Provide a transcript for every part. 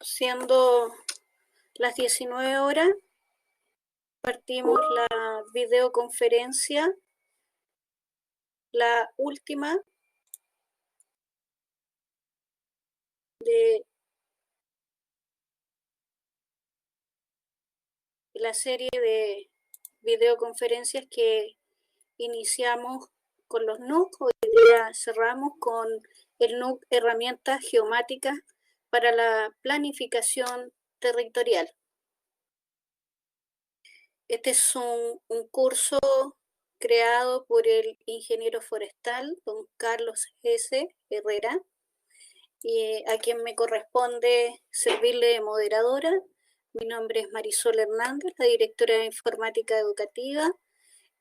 siendo las 19 horas, partimos la videoconferencia, la última de la serie de videoconferencias que iniciamos con los NUC. Hoy día cerramos con el NUC Herramientas Geomáticas para la Planificación Territorial. Este es un curso creado por el ingeniero forestal, don Carlos S. Herrera, y a quien me corresponde servirle de moderadora. Mi nombre es Marisol Hernández, la directora de Informática Educativa,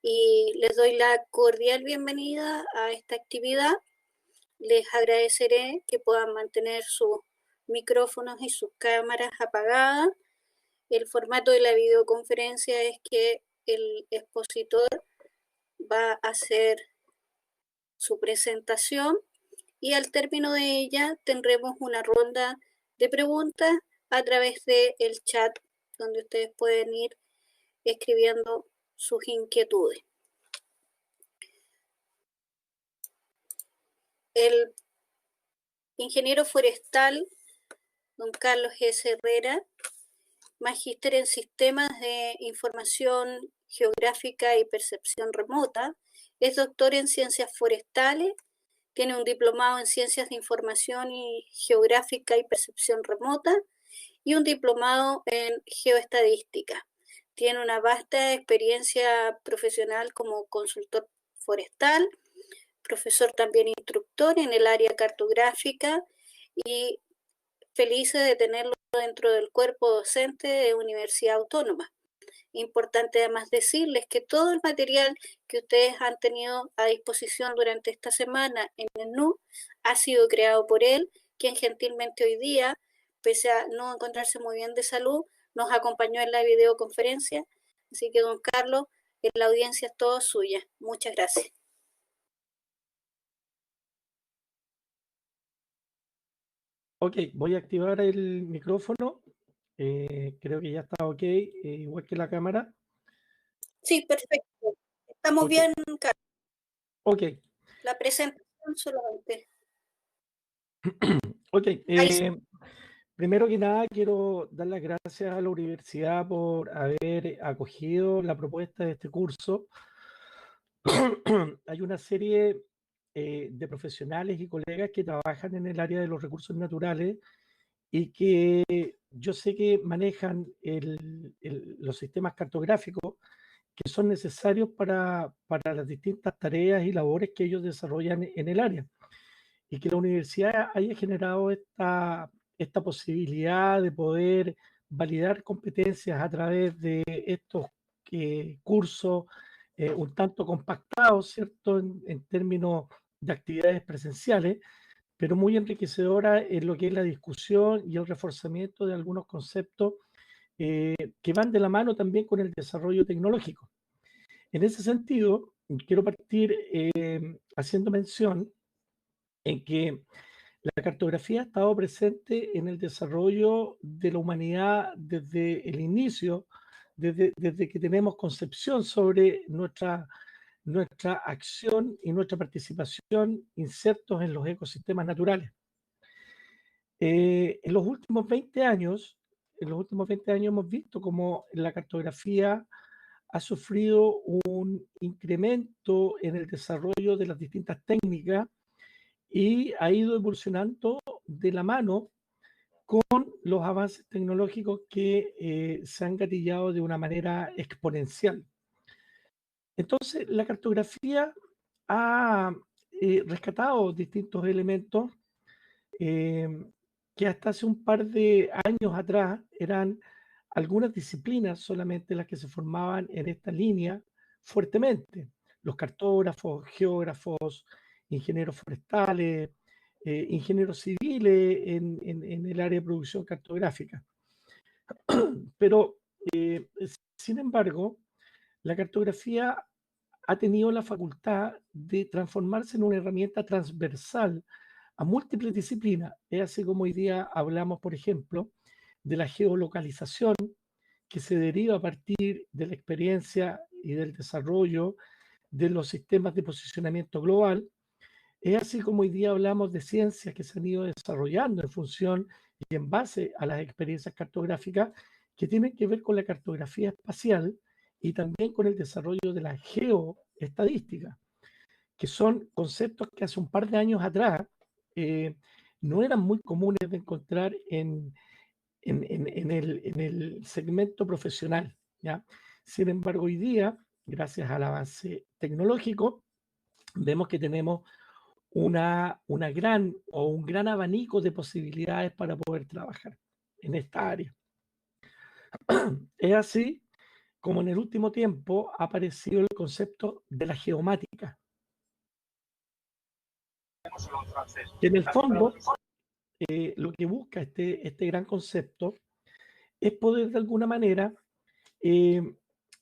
y les doy la cordial bienvenida a esta actividad. Les agradeceré que puedan mantener sus micrófonos y sus cámaras apagadas. El formato de la videoconferencia es que el expositor va a hacer su presentación y al término de ella tendremos una ronda de preguntas a través del chat, donde ustedes pueden ir escribiendo sus inquietudes. El ingeniero forestal, don Carlos S. Herrera, magíster en Sistemas de Información Geográfica y Percepción Remota, es doctor en Ciencias Forestales, tiene un diplomado en Ciencias de Información y Geográfica y Percepción Remota y un diplomado en Geoestadística. Tiene una vasta experiencia profesional como consultor forestal, profesor también instructor en el área cartográfica y felices de tenerlo dentro del cuerpo docente de Universidad Autónoma. Importante además decirles que todo el material que ustedes han tenido a disposición durante esta semana en el NU ha sido creado por él, quien gentilmente hoy día, pese a no encontrarse muy bien de salud, nos acompañó en la videoconferencia. Así que, don Carlos, la audiencia es toda suya. Muchas gracias. Ok, voy a activar el micrófono. Creo que ya está ok, igual que la cámara. Sí, perfecto. Estamos bien, Carlos. Ok. La presentación solamente. Ok. Primero que nada, quiero dar las gracias a la universidad por haber acogido la propuesta de este curso. Hay una serie de profesionales y colegas que trabajan en el área de los recursos naturales y que yo sé que manejan los sistemas cartográficos que son necesarios para las distintas tareas y labores que ellos desarrollan en el área. Y que la universidad haya generado esta posibilidad de poder validar competencias a través de estos cursos un tanto compactados, ¿cierto?, en términos de actividades presenciales, pero muy enriquecedora en lo que es la discusión y el reforzamiento de algunos conceptos que van de la mano también con el desarrollo tecnológico. En ese sentido, quiero partir haciendo mención en que la cartografía ha estado presente en el desarrollo de la humanidad desde el inicio, desde que tenemos concepción sobre nuestra acción y nuestra participación insertos en los ecosistemas naturales. En los últimos 20 años hemos visto cómo la cartografía ha sufrido un incremento en el desarrollo de las distintas técnicas y ha ido evolucionando de la mano con los avances tecnológicos que se han gatillado de una manera exponencial. Entonces, la cartografía ha rescatado distintos elementos que hasta hace un par de años atrás eran algunas disciplinas solamente las que se formaban en esta línea fuertemente. Los cartógrafos, geógrafos, ingenieros forestales, ingenieros civiles en el área de producción cartográfica. Pero, sin embargo, la cartografía ha tenido la facultad de transformarse en una herramienta transversal a múltiples disciplinas. Es así como hoy día hablamos, por ejemplo, de la geolocalización que se deriva a partir de la experiencia y del desarrollo de los sistemas de posicionamiento global. Es así como hoy día hablamos de ciencias que se han ido desarrollando en función y en base a las experiencias cartográficas que tienen que ver con la cartografía espacial y también con el desarrollo de la geoestadística, que son conceptos que hace un par de años atrás no eran muy comunes de encontrar en el segmento profesional, ¿ya? Sin embargo, hoy día, gracias al avance tecnológico, vemos que tenemos un gran abanico de posibilidades para poder trabajar en esta área. Es así como en el último tiempo ha aparecido el concepto de la geomática, que en el fondo lo que busca este gran concepto es poder de alguna manera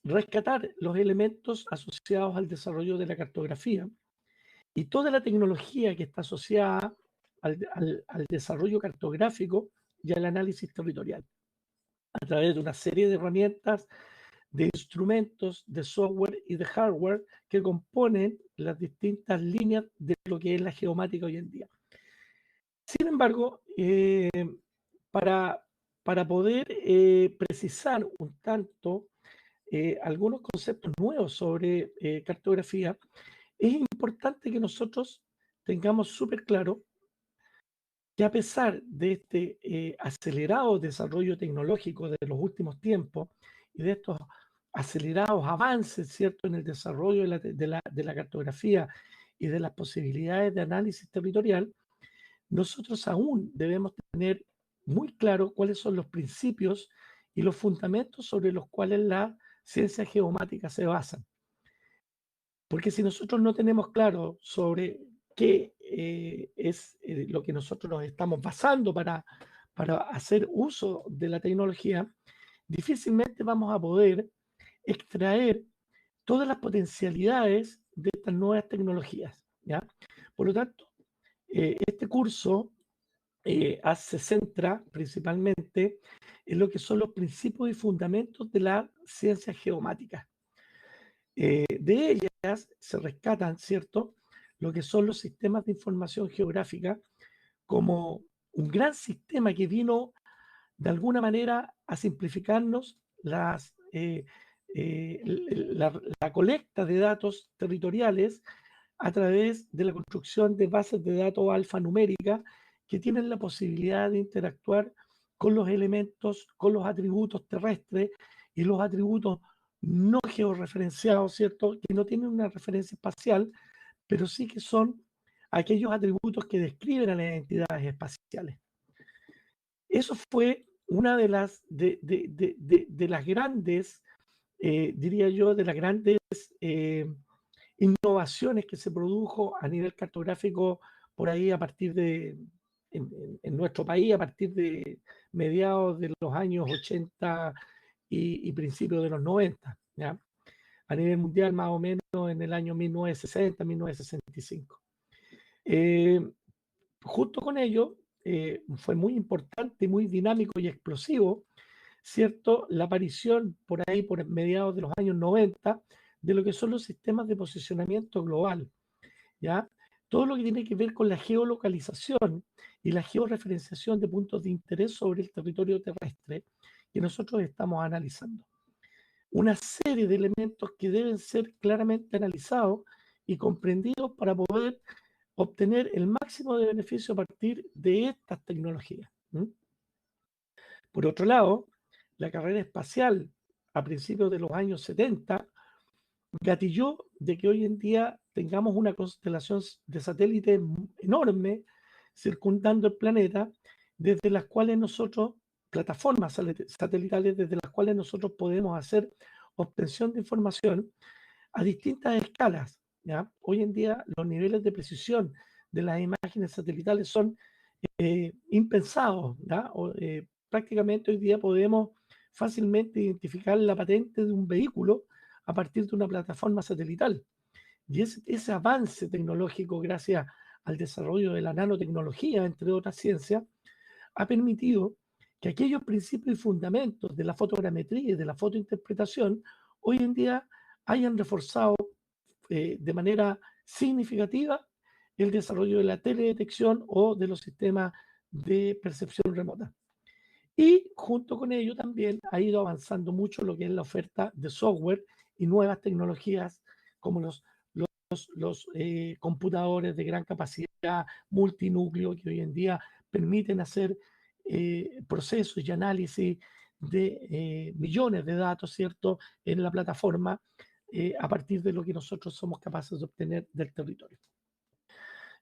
rescatar los elementos asociados al desarrollo de la cartografía y toda la tecnología que está asociada al desarrollo cartográfico y al análisis territorial, a través de una serie de herramientas, de instrumentos, de software y de hardware que componen las distintas líneas de lo que es la geomática hoy en día. Sin embargo, para poder precisar un tanto algunos conceptos nuevos sobre cartografía, es importante que nosotros tengamos súper claro que a pesar de este acelerado desarrollo tecnológico de los últimos tiempos y de estos acelerados avances, ¿cierto?, en el desarrollo de la cartografía y de las posibilidades de análisis territorial, nosotros aún debemos tener muy claro cuáles son los principios y los fundamentos sobre los cuales la ciencia geomática se basa. Porque si nosotros no tenemos claro sobre qué es lo que nosotros nos estamos basando para hacer uso de la tecnología, difícilmente vamos a poder extraer todas las potencialidades de estas nuevas tecnologías, ¿ya? Por lo tanto, este curso se centra principalmente en lo que son los principios y fundamentos de la ciencia geomática. De ellas se rescatan, ¿cierto?, lo que son los sistemas de información geográfica como un gran sistema que vino de alguna manera a simplificarnos la colecta de datos territoriales a través de la construcción de bases de datos alfanuméricas que tienen la posibilidad de interactuar con los elementos, con los atributos terrestres y los atributos no georreferenciados, ¿cierto?, que no tienen una referencia espacial, pero sí que son aquellos atributos que describen a las entidades espaciales. Eso fue una de las grandes, diría yo, de las grandes innovaciones que se produjo a nivel cartográfico por ahí a partir en nuestro país, a partir de mediados de los años 80 y principios de los 90, ¿ya? A nivel mundial más o menos en el año 1960, 1965. Junto con ello, fue muy importante, muy dinámico y explosivo, ¿cierto?, la aparición por ahí, por mediados de los años 90, de lo que son los sistemas de posicionamiento global, ¿ya? Todo lo que tiene que ver con la geolocalización y la georreferenciación de puntos de interés sobre el territorio terrestre que nosotros estamos analizando. Una serie de elementos que deben ser claramente analizados y comprendidos para poder obtener el máximo de beneficio a partir de estas tecnologías. Por otro lado, la carrera espacial a principios de los años 70 gatilló de que hoy en día tengamos una constelación de satélites enorme circundando el planeta, desde las cuales nosotros, plataformas satelitales desde las cuales nosotros podemos hacer obtención de información a distintas escalas, ¿ya? Hoy en día los niveles de precisión de las imágenes satelitales son impensados, ¿ya? Prácticamente hoy día podemos fácilmente identificar la patente de un vehículo a partir de una plataforma satelital. Y ese avance tecnológico, gracias al desarrollo de la nanotecnología, entre otras ciencias, ha permitido que aquellos principios y fundamentos de la fotogrametría y de la fotointerpretación hoy en día hayan reforzado de manera significativa el desarrollo de la teledetección o de los sistemas de percepción remota. Y junto con ello también ha ido avanzando mucho lo que es la oferta de software y nuevas tecnologías como los computadores de gran capacidad multinúcleo que hoy en día permiten hacer procesos y análisis de millones de datos, ¿cierto?, en la plataforma a partir de lo que nosotros somos capaces de obtener del territorio.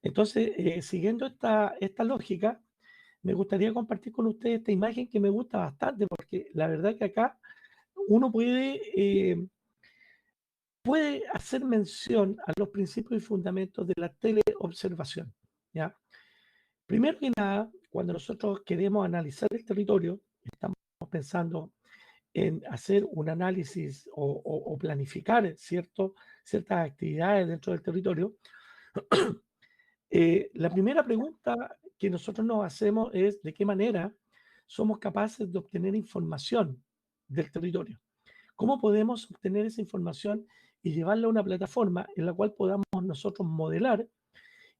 Entonces, siguiendo esta lógica, me gustaría compartir con ustedes esta imagen que me gusta bastante, porque la verdad que acá uno puede hacer mención a los principios y fundamentos de la teleobservación, ¿ya? Primero que nada, cuando nosotros queremos analizar el territorio, estamos pensando en hacer un análisis o planificar ciertas actividades dentro del territorio. La primera pregunta que nosotros nos hacemos es de qué manera somos capaces de obtener información del territorio. ¿Cómo podemos obtener esa información y llevarla a una plataforma en la cual podamos nosotros modelar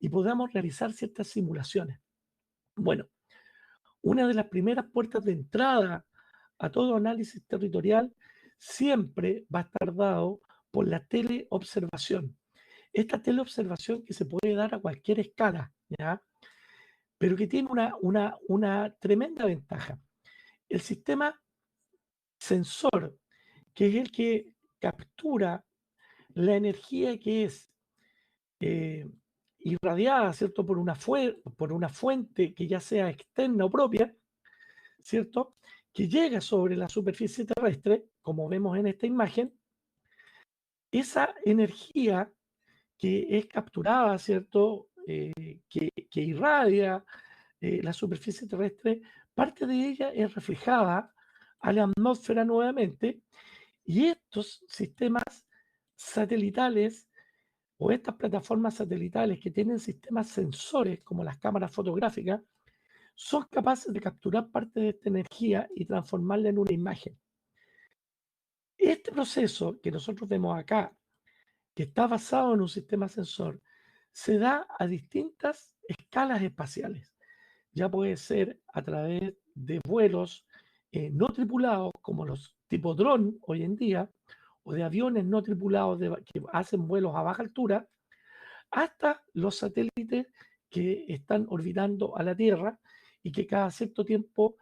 y podamos realizar ciertas simulaciones? Bueno, una de las primeras puertas de entrada a todo análisis territorial siempre va a estar dado por la teleobservación. Esta teleobservación que se puede dar a cualquier escala, ¿ya? Pero que tiene una tremenda ventaja. El sistema sensor, que es el que captura la energía que es irradiada, ¿cierto?, por una fuente que ya sea externa o propia, ¿cierto?, que llega sobre la superficie terrestre, como vemos en esta imagen, esa energía que es capturada, ¿cierto?, que irradia la superficie terrestre, parte de ella es reflejada a la atmósfera nuevamente, y estos sistemas satelitales o estas plataformas satelitales que tienen sistemas sensores como las cámaras fotográficas, son capaces de capturar parte de esta energía y transformarla en una imagen. Este proceso que nosotros vemos acá, que está basado en un sistema sensor, se da a distintas escalas espaciales. Ya puede ser a través de vuelos no tripulados, como los tipo dron hoy en día, o de aviones no tripulados que hacen vuelos a baja altura, hasta los satélites que están orbitando a la Tierra y que cada cierto tiempo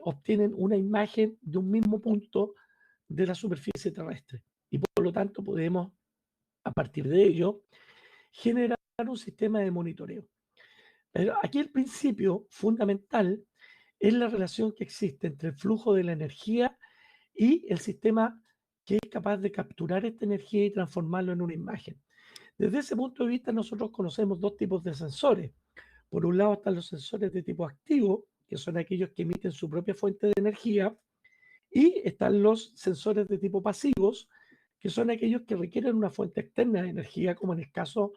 obtienen una imagen de un mismo punto de la superficie terrestre. Y por lo tanto podemos, a partir de ello, generar un sistema de monitoreo. Pero aquí el principio fundamental es la relación que existe entre el flujo de la energía y el sistema que es capaz de capturar esta energía y transformarlo en una imagen. Desde ese punto de vista, nosotros conocemos dos tipos de sensores. Por un lado están los sensores de tipo activo, que son aquellos que emiten su propia fuente de energía, y están los sensores de tipo pasivos, que son aquellos que requieren una fuente externa de energía, como en el caso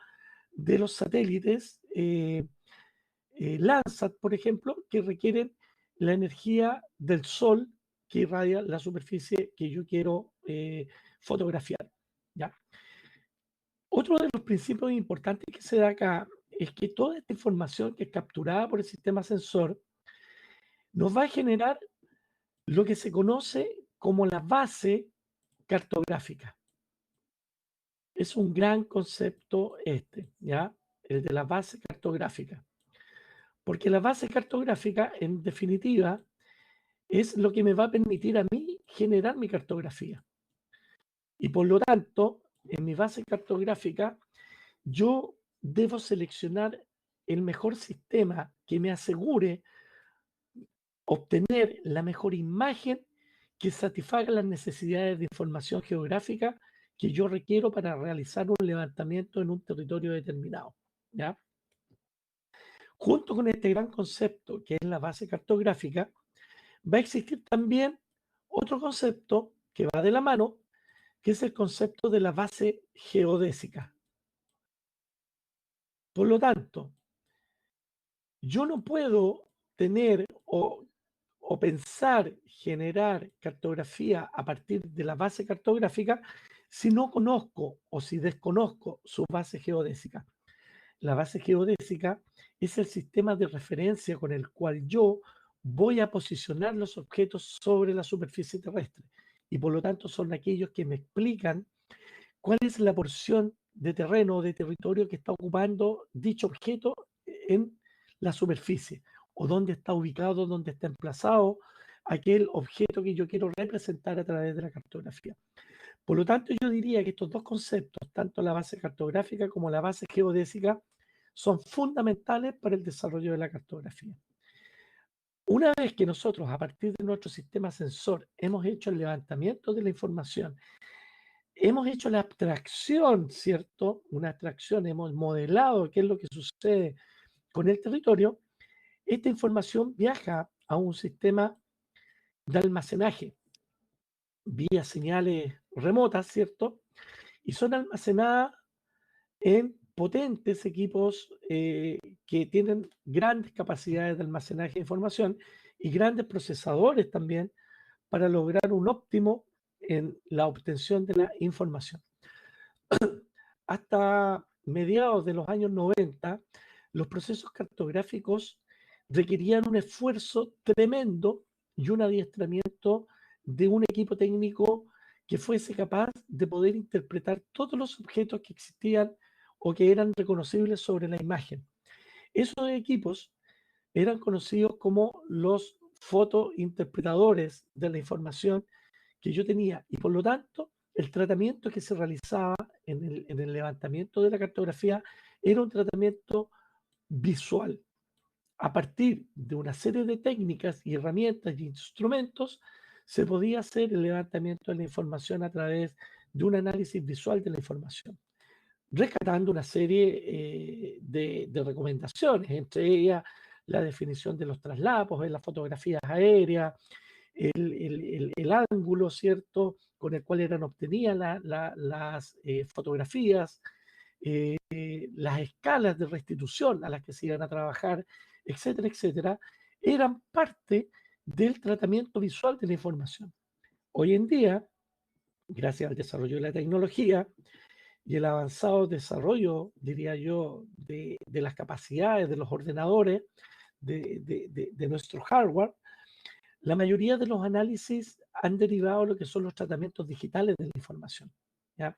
de los satélites Landsat, por ejemplo, que requieren la energía del sol que irradia la superficie que yo quiero fotografiar, ¿ya? Otro de los principios importantes que se da acá es que toda esta información que es capturada por el sistema sensor nos va a generar lo que se conoce como la base cartográfica. Es un gran concepto ¿ya? El de la base cartográfica. Porque la base cartográfica, en definitiva, es lo que me va a permitir a mí generar mi cartografía. Y por lo tanto, en mi base cartográfica, yo debo seleccionar el mejor sistema que me asegure obtener la mejor imagen que satisfaga las necesidades de información geográfica que yo requiero para realizar un levantamiento en un territorio determinado, ¿ya? Junto con este gran concepto que es la base cartográfica, va a existir también otro concepto que va de la mano, que es el concepto de la base geodésica. Por lo tanto, yo no puedo tener o o pensar generar cartografía a partir de la base cartográfica si no conozco o si desconozco su base geodésica. La base geodésica es el sistema de referencia con el cual yo voy a posicionar los objetos sobre la superficie terrestre y por lo tanto son aquellos que me explican cuál es la porción de terreno o de territorio que está ocupando dicho objeto en la superficie o dónde está ubicado, dónde está emplazado aquel objeto que yo quiero representar a través de la cartografía. Por lo tanto, yo diría que estos dos conceptos, tanto la base cartográfica como la base geodésica, son fundamentales para el desarrollo de la cartografía. Una vez que nosotros, a partir de nuestro sistema sensor, hemos hecho el levantamiento de la información, hemos hecho la abstracción, ¿cierto? Una abstracción, hemos modelado qué es lo que sucede con el territorio, esta información viaja a un sistema de almacenaje vía señales remotas, ¿cierto? Y son almacenadas en potentes equipos que tienen grandes capacidades de almacenaje de información y grandes procesadores también para lograr un óptimo en la obtención de la información. Hasta mediados de los años 90, los procesos cartográficos requerían un esfuerzo tremendo y un adiestramiento de un equipo técnico que fuese capaz de poder interpretar todos los objetos que existían o que eran reconocibles sobre la imagen. Esos equipos eran conocidos como los fotointerpretadores de la información que yo tenía y por lo tanto el tratamiento que se realizaba en el levantamiento de la cartografía era un tratamiento visual. A partir de una serie de técnicas y herramientas y instrumentos, se podía hacer el levantamiento de la información a través de un análisis visual de la información, rescatando una serie de recomendaciones, entre ellas la definición de los traslapos en las fotografías aéreas, el ángulo, ¿cierto?, con el cual eran obtenidas las fotografías, las escalas de restitución a las que se iban a trabajar, etcétera, etcétera, eran parte del tratamiento visual de la información. Hoy en día, gracias al desarrollo de la tecnología y el avanzado desarrollo, diría yo, de las capacidades de los ordenadores, de nuestro hardware, la mayoría de los análisis han derivado lo que son los tratamientos digitales de la información, ¿ya?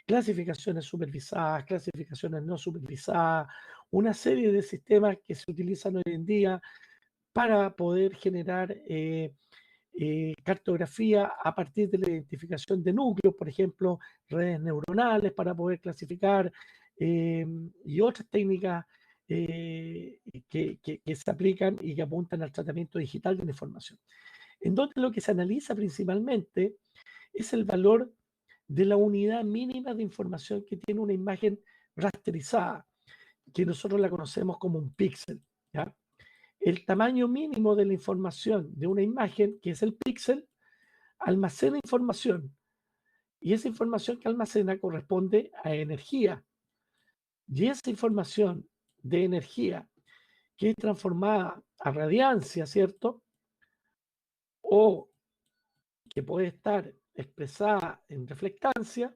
Clasificaciones supervisadas, clasificaciones no supervisadas, una serie de sistemas que se utilizan hoy en día para poder generar cartografía a partir de la identificación de núcleos, por ejemplo, redes neuronales para poder clasificar y otras técnicas que se aplican y que apuntan al tratamiento digital de la información. En donde lo que se analiza principalmente es el valor de la unidad mínima de información que tiene una imagen rasterizada, que nosotros la conocemos como un píxel, ¿ya? El tamaño mínimo de la información de una imagen, que es el píxel, almacena información y esa información que almacena corresponde a energía. Y esa información de energía que es transformada a radiancia, ¿cierto? O que puede estar expresada en reflectancia,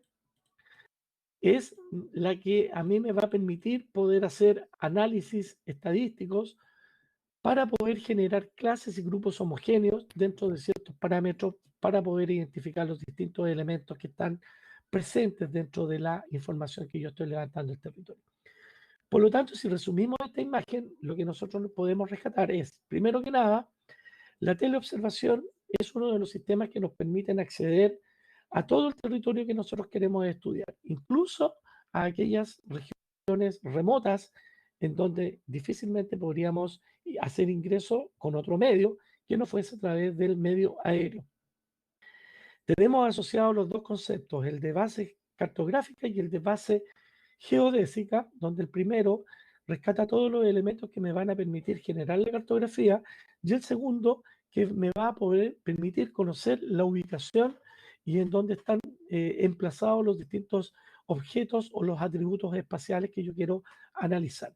es la que a mí me va a permitir poder hacer análisis estadísticos para poder generar clases y grupos homogéneos dentro de ciertos parámetros para poder identificar los distintos elementos que están presentes dentro de la información que yo estoy levantando del territorio. Por lo tanto, si resumimos esta imagen, lo que nosotros podemos rescatar es, primero que nada, la teleobservación es uno de los sistemas que nos permiten acceder a todo el territorio que nosotros queremos estudiar, incluso a aquellas regiones remotas en donde difícilmente podríamos hacer ingreso con otro medio que no fuese a través del medio aéreo. Tenemos asociados los dos conceptos, el de base cartográfica y el de base geodésica, donde el primero rescata todos los elementos que me van a permitir generar la cartografía y el segundo que me va a poder permitir conocer la ubicación y en dónde están emplazados los distintos objetos o los atributos espaciales que yo quiero analizar.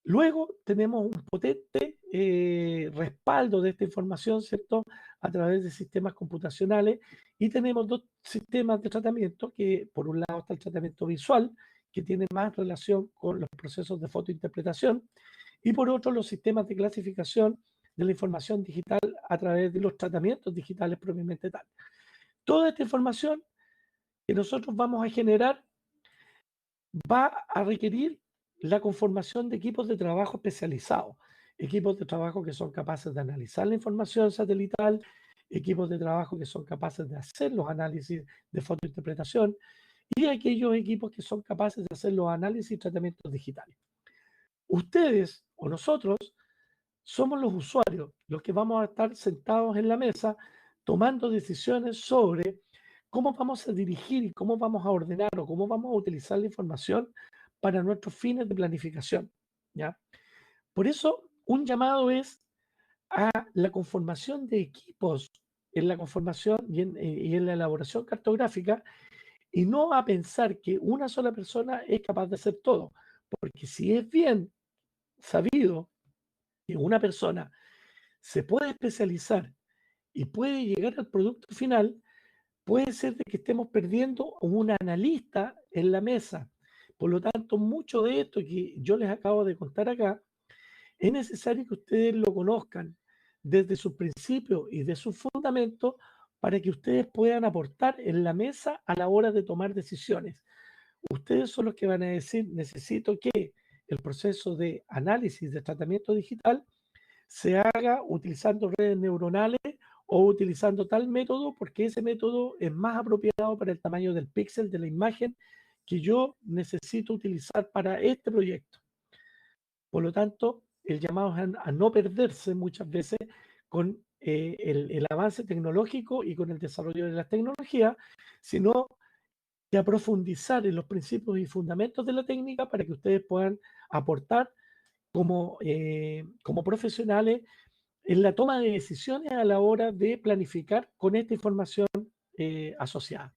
Luego tenemos un potente respaldo de esta información, ¿cierto?, a través de sistemas computacionales, y tenemos dos sistemas de tratamiento, que por un lado está el tratamiento visual, que tiene más relación con los procesos de fotointerpretación, y por otro los sistemas de clasificación de la información digital a través de los tratamientos digitales propiamente tal. Toda esta información que nosotros vamos a generar va a requerir la conformación de equipos de trabajo especializados, equipos de trabajo que son capaces de analizar la información satelital, equipos de trabajo que son capaces de hacer los análisis de fotointerpretación y aquellos equipos que son capaces de hacer los análisis y tratamientos digitales. Ustedes o nosotros somos los usuarios, los que vamos a estar sentados en la mesa tomando decisiones sobre cómo vamos a dirigir y cómo vamos a ordenar o cómo vamos a utilizar la información para nuestros fines de planificación, ¿ya? Por eso, un llamado es a la conformación de equipos en la conformación y en la elaboración cartográfica, y no a pensar que una sola persona es capaz de hacer todo, porque si es bien sabido que una persona se puede especializar y puede llegar al producto final, puede ser de que estemos perdiendo un analista en la mesa. Por lo tanto, mucho de esto que yo les acabo de contar acá, es necesario que ustedes lo conozcan desde sus principios y de sus fundamentos para que ustedes puedan aportar en la mesa a la hora de tomar decisiones. Ustedes son los que van a decir, necesito que el proceso de análisis de tratamiento digital se haga utilizando redes neuronales o utilizando tal método, porque ese método es más apropiado para el tamaño del píxel de la imagen que yo necesito utilizar para este proyecto. Por lo tanto, el llamado es a no perderse muchas veces con el avance tecnológico y con el desarrollo de las tecnologías, sino que a profundizar en los principios y fundamentos de la técnica para que ustedes puedan aportar como profesionales en la toma de decisiones a la hora de planificar con esta información asociada.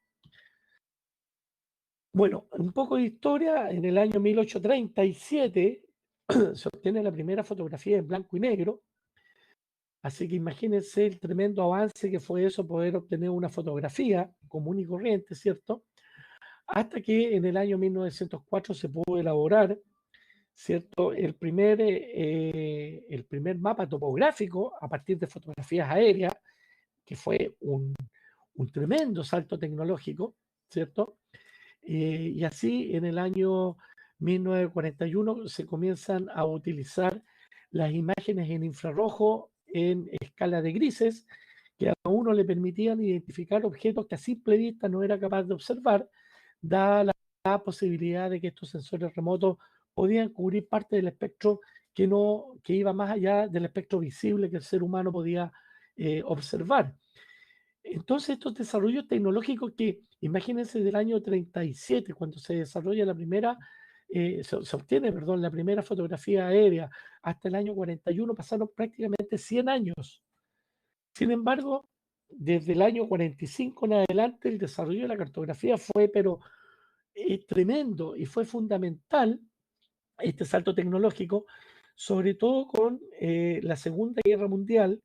Bueno, un poco de historia. En el año 1837 se obtiene la primera fotografía en blanco y negro, así que imagínense el tremendo avance que fue eso, poder obtener una fotografía común y corriente, ¿cierto? Hasta que en el año 1904 se pudo elaborar, ¿cierto?, el primer mapa topográfico a partir de fotografías aéreas, que fue un tremendo salto tecnológico, ¿cierto? Y así en el año 1941 se comienzan a utilizar las imágenes en infrarrojo en escala de grises, que a uno le permitían identificar objetos que a simple vista no era capaz de observar, dada la posibilidad de que estos sensores remotos podían cubrir parte del espectro que iba más allá del espectro visible que el ser humano podía observar. Entonces, estos desarrollos tecnológicos que, imagínense, del año 37, cuando se desarrolla la primera, se obtiene, perdón, la primera fotografía aérea, hasta el año 41 pasaron prácticamente 100 años. Sin embargo, desde el año 45 en adelante, el desarrollo de la cartografía fue, pero tremendo, y fue fundamental este salto tecnológico, sobre todo con la Segunda Guerra Mundial,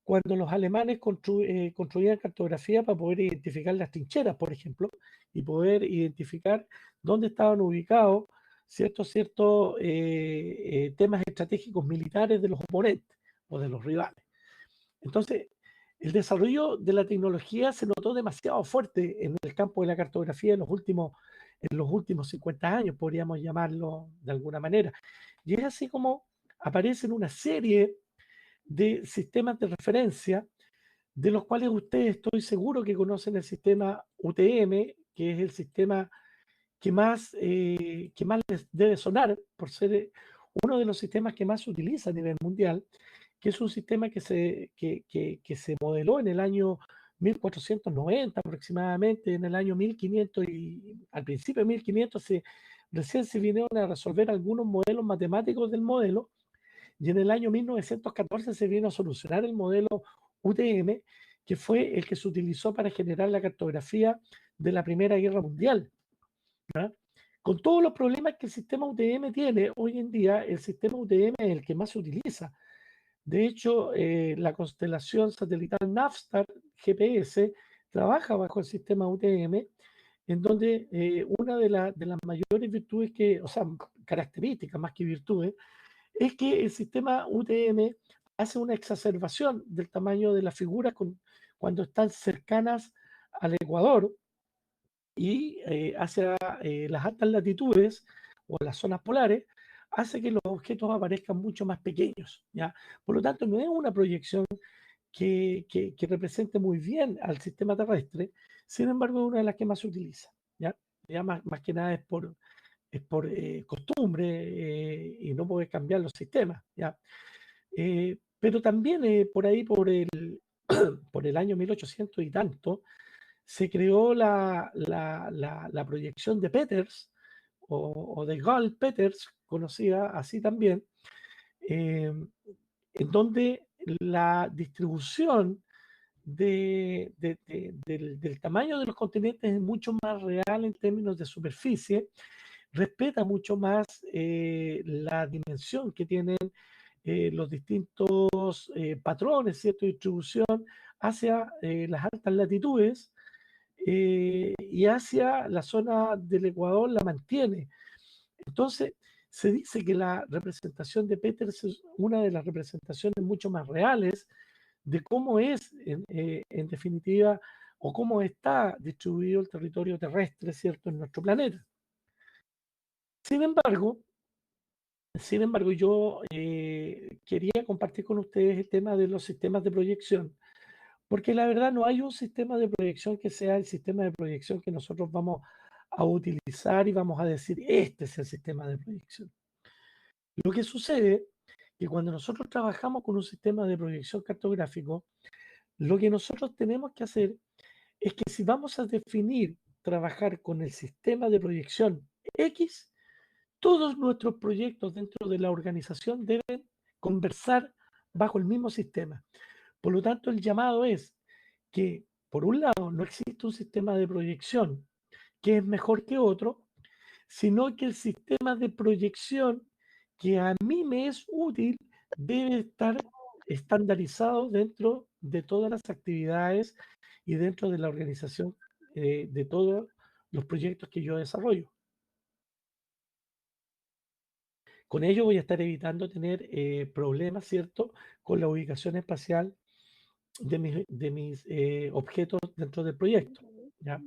cuando los alemanes construían cartografía para poder identificar las trincheras, por ejemplo, y poder identificar dónde estaban ubicados ciertos temas estratégicos militares de los oponentes o de los rivales. Entonces, el desarrollo de la tecnología se notó demasiado fuerte en el campo de la cartografía en los últimos 50 años, podríamos llamarlo de alguna manera. Y es así como aparecen una serie de sistemas de referencia, de los cuales ustedes estoy seguro que conocen el sistema UTM, que es el sistema que más les debe sonar por ser uno de los sistemas que más se utiliza a nivel mundial, que es un sistema que se modeló en el año 1490 aproximadamente, en el año 1500 y al principio de 1500 recién se vinieron a resolver algunos modelos matemáticos del modelo, y en el año 1914 se vino a solucionar el modelo UTM, que fue el que se utilizó para generar la cartografía de la Primera Guerra Mundial, ¿verdad? con todos los problemas que el sistema UTM tiene, hoy en día el sistema UTM es el que más se utiliza. De hecho, la constelación satelital Navstar GPS trabaja bajo el sistema UTM, en donde una de las mayores virtudes o sea, características más que virtudes, es que el sistema UTM hace una exacerbación del tamaño de las figuras cuando están cercanas al ecuador y hacia las altas latitudes o las zonas polares, hace que los objetos aparezcan mucho más pequeños, ¿ya? Por lo tanto, no es una proyección que represente muy bien al sistema terrestre, sin embargo, es una de las que más se utiliza, ¿ya? Ya más que nada es por costumbre y no puede cambiar los sistemas, ¿ya? Pero también por ahí, por el año 1800 y tanto, se creó la proyección de Peters o de Gall-Peters, conocida así también, eh, en donde la distribución del tamaño de los continentes es mucho más real en términos de superficie, respeta mucho más la dimensión que tienen los distintos patrones, ¿cierto? De distribución hacia las altas latitudes y hacia la zona del Ecuador la mantiene. Entonces, se dice que la representación de Peters es una de las representaciones mucho más reales de cómo es, en definitiva, o cómo está distribuido el territorio terrestre, ¿cierto?, en nuestro planeta. Sin embargo, yo quería compartir con ustedes el tema de los sistemas de proyección, porque la verdad no hay un sistema de proyección que sea el sistema de proyección que nosotros vamos a utilizar y vamos a decir, este es el sistema de proyección. Lo que sucede es que cuando nosotros trabajamos con un sistema de proyección cartográfico, lo que nosotros tenemos que hacer es que si vamos a definir, trabajar con el sistema de proyección X, todos nuestros proyectos dentro de la organización deben conversar bajo el mismo sistema. Por lo tanto, el llamado es que, por un lado, no existe un sistema de proyección que es mejor que otro, sino que el sistema de proyección que a mí me es útil debe estar estandarizado dentro de todas las actividades y dentro de la organización de todos los proyectos que yo desarrollo. Con ello voy a estar evitando tener problemas, ¿cierto?, con la ubicación espacial de mis objetos dentro del proyecto, ¿ya?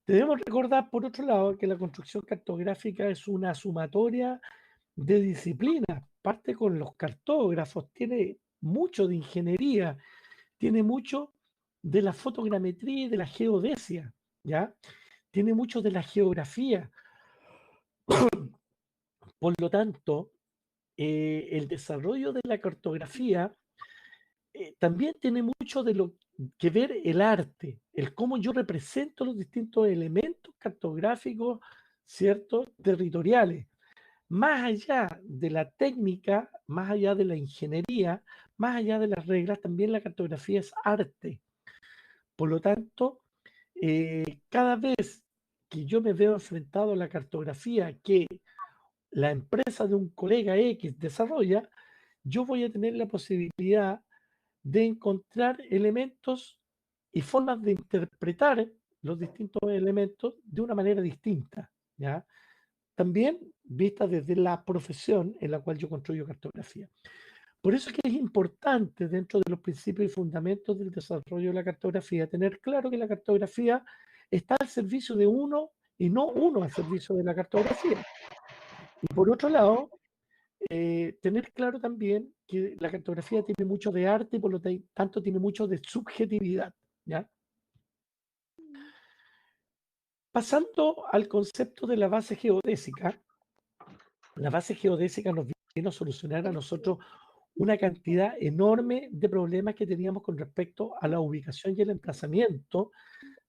Debemos recordar, por otro lado, que la construcción cartográfica es una sumatoria de disciplinas. Parte con los cartógrafos, tiene mucho de ingeniería, tiene mucho de la fotogrametría y de la geodesia, ¿ya? Tiene mucho de la geografía. Por lo tanto, el desarrollo de la cartografía también tiene mucho de lo que ver el arte, el cómo yo represento los distintos elementos cartográficos, ¿cierto?, territoriales. Más allá de la técnica, más allá de la ingeniería, más allá de las reglas, también la cartografía es arte. Por lo tanto, cada vez que yo me veo enfrentado a la cartografía que la empresa de un colega X desarrolla, yo voy a tener la posibilidad de encontrar elementos y formas de interpretar los distintos elementos de una manera distinta, ¿ya? También vista desde la profesión en la cual yo construyo cartografía. Por eso es que es importante dentro de los principios y fundamentos del desarrollo de la cartografía tener claro que la cartografía está al servicio de uno y no uno al servicio de la cartografía. Y por otro lado, tener claro también que la cartografía tiene mucho de arte y por lo tanto tiene mucho de subjetividad, ¿ya? Pasando al concepto de la base geodésica, la base geodésica nos vino a solucionar a nosotros una cantidad enorme de problemas que teníamos con respecto a la ubicación y el emplazamiento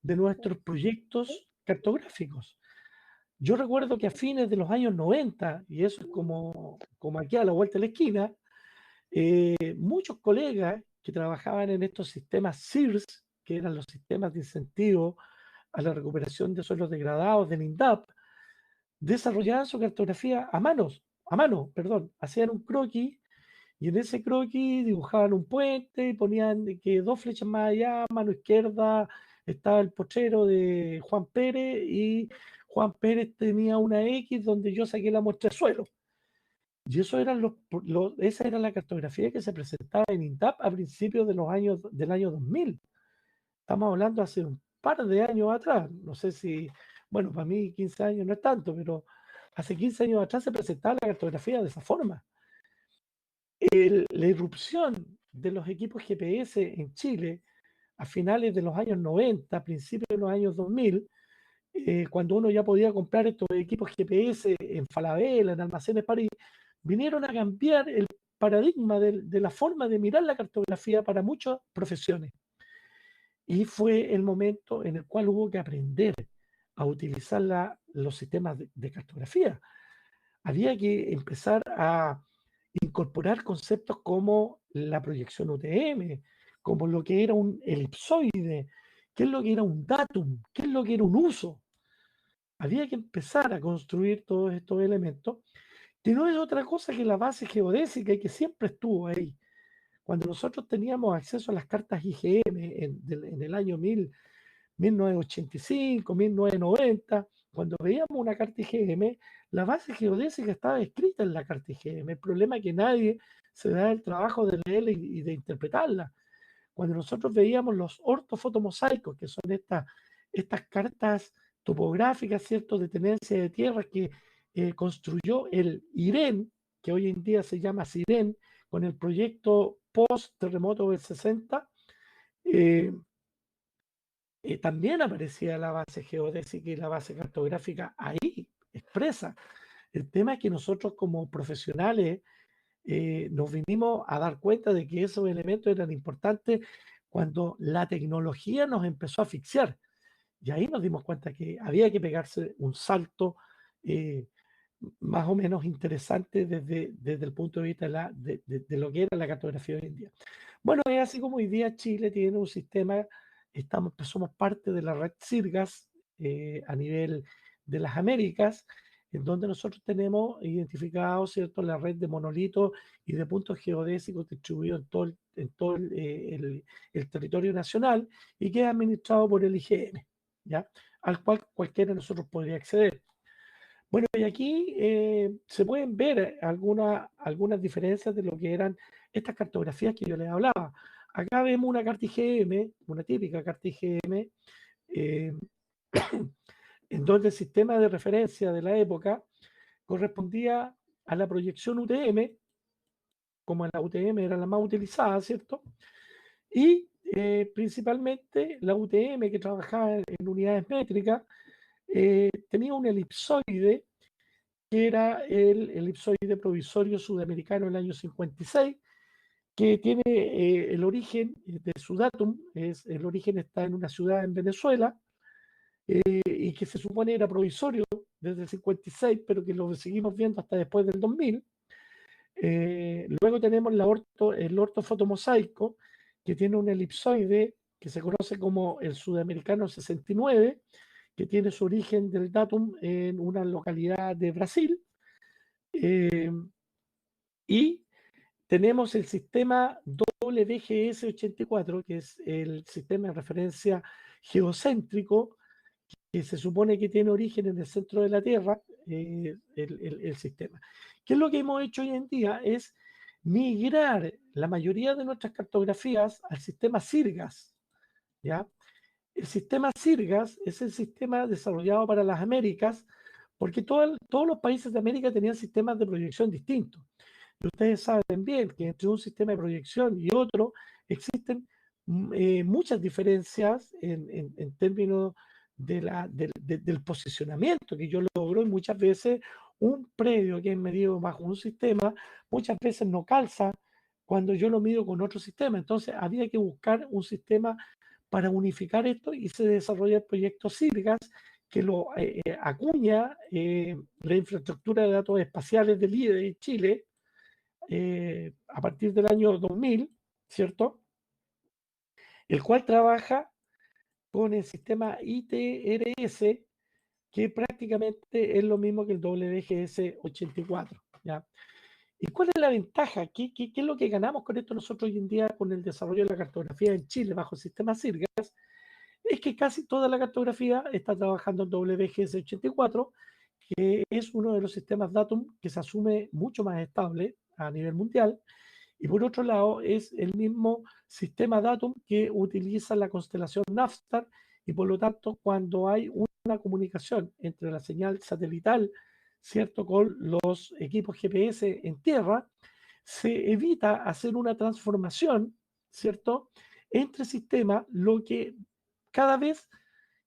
de nuestros proyectos cartográficos. Yo recuerdo que a fines de los años 90, y eso es como aquí a la vuelta de la esquina, muchos colegas que trabajaban en estos sistemas SIRS, que eran los sistemas de incentivo a la recuperación de suelos degradados del INDAP, desarrollaban su cartografía a mano, perdón, hacían un croquis y en ese croquis dibujaban un puente y ponían que 2 flechas más allá, mano izquierda, estaba el potrero de Juan Pérez y Juan Pérez tenía una X donde yo saqué la muestra de suelo. Y eso eran esa era la cartografía que se presentaba en INTAP a principios del año 2000. Estamos hablando hace un par de años atrás. No sé si, bueno, para mí 15 años no es tanto, pero hace 15 años atrás se presentaba la cartografía de esa forma. La irrupción de los equipos GPS en Chile a finales de los años 90, principios de los años 2000, cuando uno ya podía comprar estos equipos GPS en Falabella, en Almacenes París, vinieron a cambiar el paradigma de la forma de mirar la cartografía para muchas profesiones. Y fue el momento en el cual hubo que aprender a utilizar los sistemas de cartografía. Había que empezar a incorporar conceptos como la proyección UTM, como lo que era un elipsoide, qué es lo que era un datum, qué es lo que era un uso. Había que empezar a construir todos estos elementos, que no es otra cosa que la base geodésica y que siempre estuvo ahí. Cuando nosotros teníamos acceso a las cartas IGM en el año 1985, 1990, cuando veíamos una carta IGM, la base geodésica estaba escrita en la carta IGM. El problema es que nadie se da el trabajo de leerla y de interpretarla. Cuando nosotros veíamos los ortofotomosaicos, que son estas cartas topográficas, ¿cierto?, de tenencia de tierra que construyó el IREN, que hoy en día se llama SIREN, con el proyecto post-terremoto del 60, también aparecía la base geodésica y la base cartográfica ahí, expresa. El tema es que nosotros como profesionales nos vinimos a dar cuenta de que esos elementos eran importantes cuando la tecnología nos empezó a asfixiar. Y ahí nos dimos cuenta que había que pegarse un salto más o menos interesante desde el punto de vista de lo que era la cartografía hoy en día. Bueno, es así como hoy día Chile tiene un sistema, somos parte de la red CIRGAS a nivel de las Américas, en donde nosotros tenemos identificado, ¿cierto?, la red de monolitos y de puntos geodésicos distribuidos en todo el territorio nacional y que es administrado por el IGM, ¿ya?, al cual cualquiera de nosotros podría acceder. Bueno, y aquí se pueden ver algunas diferencias de lo que eran estas cartografías que yo les hablaba. Acá vemos una carta IGM, una típica carta IGM, en donde el sistema de referencia de la época correspondía a la proyección UTM, como la UTM era la más utilizada, ¿cierto? Y principalmente la UTM, que trabajaba en unidades métricas, tenía un elipsoide, que era el elipsoide provisorio sudamericano del año 56, que tiene el origen de su datum, el origen está en una ciudad en Venezuela, y que se supone era provisorio desde el 56, pero que lo seguimos viendo hasta después del 2000. Luego tenemos el ortofotomosaico, que tiene un elipsoide que se conoce como el sudamericano 69, que tiene su origen del datum en una localidad de Brasil. Y tenemos el sistema WGS84, que es el sistema de referencia geocéntrico, que se supone que tiene origen en el centro de la Tierra, el sistema. ¿Qué es lo que hemos hecho hoy en día? Es migrar la mayoría de nuestras cartografías al sistema CIRGAS, ¿ya? El sistema CIRGAS es el sistema desarrollado para las Américas, porque todos los países de América tenían sistemas de proyección distintos. Y ustedes saben bien que entre un sistema de proyección y otro existen muchas diferencias en términos del posicionamiento que yo logro, y muchas veces un predio que es medido bajo un sistema, muchas veces no calza cuando yo lo mido con otro sistema. Entonces había que buscar un sistema para unificar esto y se desarrolla el proyecto CIRGAS, que lo acuña la infraestructura de datos espaciales del IDE de Chile a partir del año 2000, ¿cierto? El cual trabaja con el sistema ITRS, que prácticamente es lo mismo que el WGS 84, ¿ya? ¿Y cuál es la ventaja? ¿Qué es lo que ganamos con esto nosotros hoy en día con el desarrollo de la cartografía en Chile bajo el sistema CIRGAS? Es que casi toda la cartografía está trabajando en WGS 84, que es uno de los sistemas Datum que se asume mucho más estable a nivel mundial. Y por otro lado, es el mismo sistema Datum que utiliza la constelación Navstar, y por lo tanto, cuando hay una comunicación entre la señal satelital, ¿cierto?, con los equipos GPS en tierra, se evita hacer una transformación, ¿cierto?, entre sistemas, lo que cada vez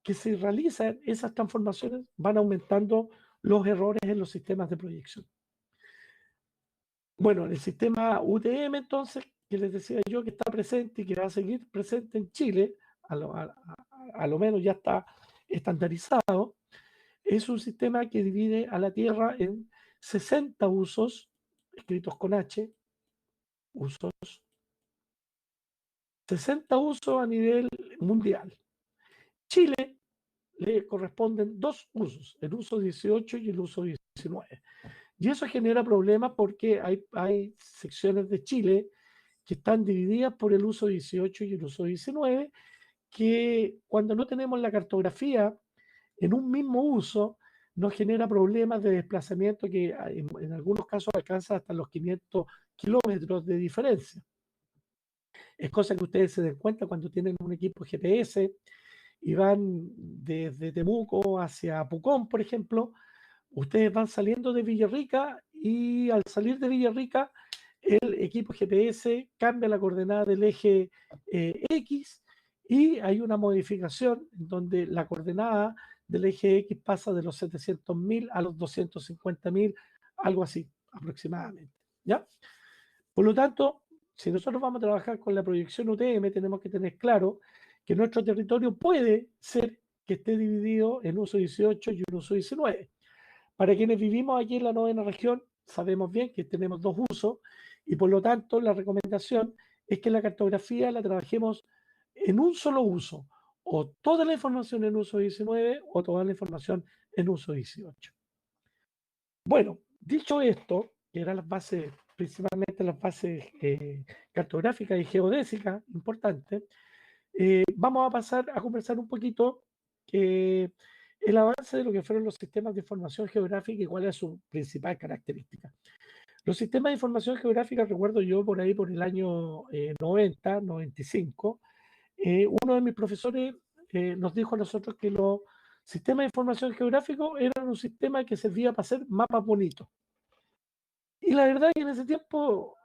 que se realizan esas transformaciones van aumentando los errores en los sistemas de proyección. Bueno, el sistema UTM, entonces, que les decía yo que está presente y que va a seguir presente en Chile, a lo menos ya está estandarizado, es un sistema que divide a la Tierra en 60 usos, escritos con H, usos, 60 usos a nivel mundial. Chile le corresponden 2 usos, el uso 18 y el uso 19. Y eso genera problemas porque hay secciones de Chile que están divididas por el uso 18 y el uso 19, que cuando no tenemos la cartografía en un mismo uso, nos genera problemas de desplazamiento que en algunos casos alcanza hasta los 500 kilómetros de diferencia. Es cosa que ustedes se den cuenta cuando tienen un equipo GPS y van desde Temuco hacia Pucón, por ejemplo. Ustedes van saliendo de Villarrica y al salir de Villarrica, el equipo GPS cambia la coordenada del eje X, y hay una modificación en donde la coordenada del eje X pasa de los 700.000 a los 250.000, algo así aproximadamente, ¿ya? Por lo tanto, si nosotros vamos a trabajar con la proyección UTM, tenemos que tener claro que nuestro territorio puede ser que esté dividido en uso 18 y un uso 19. Para quienes vivimos aquí en la 9ª región, sabemos bien que tenemos 2 usos, y por lo tanto la recomendación es que la cartografía la trabajemos en un solo uso, o toda la información en uso 19 o toda la información en uso 18. Bueno, dicho esto, que eran las bases, principalmente las bases cartográficas y geodésicas importantes, vamos a pasar a conversar un poquito el avance de lo que fueron los sistemas de información geográfica y cuál es su principal característica. Los sistemas de información geográfica, recuerdo yo por ahí por el año 90, 95, uno de mis profesores nos dijo a nosotros que los sistemas de información geográfica eran un sistema que servía para hacer mapas bonitos. Y la verdad es que en ese tiempo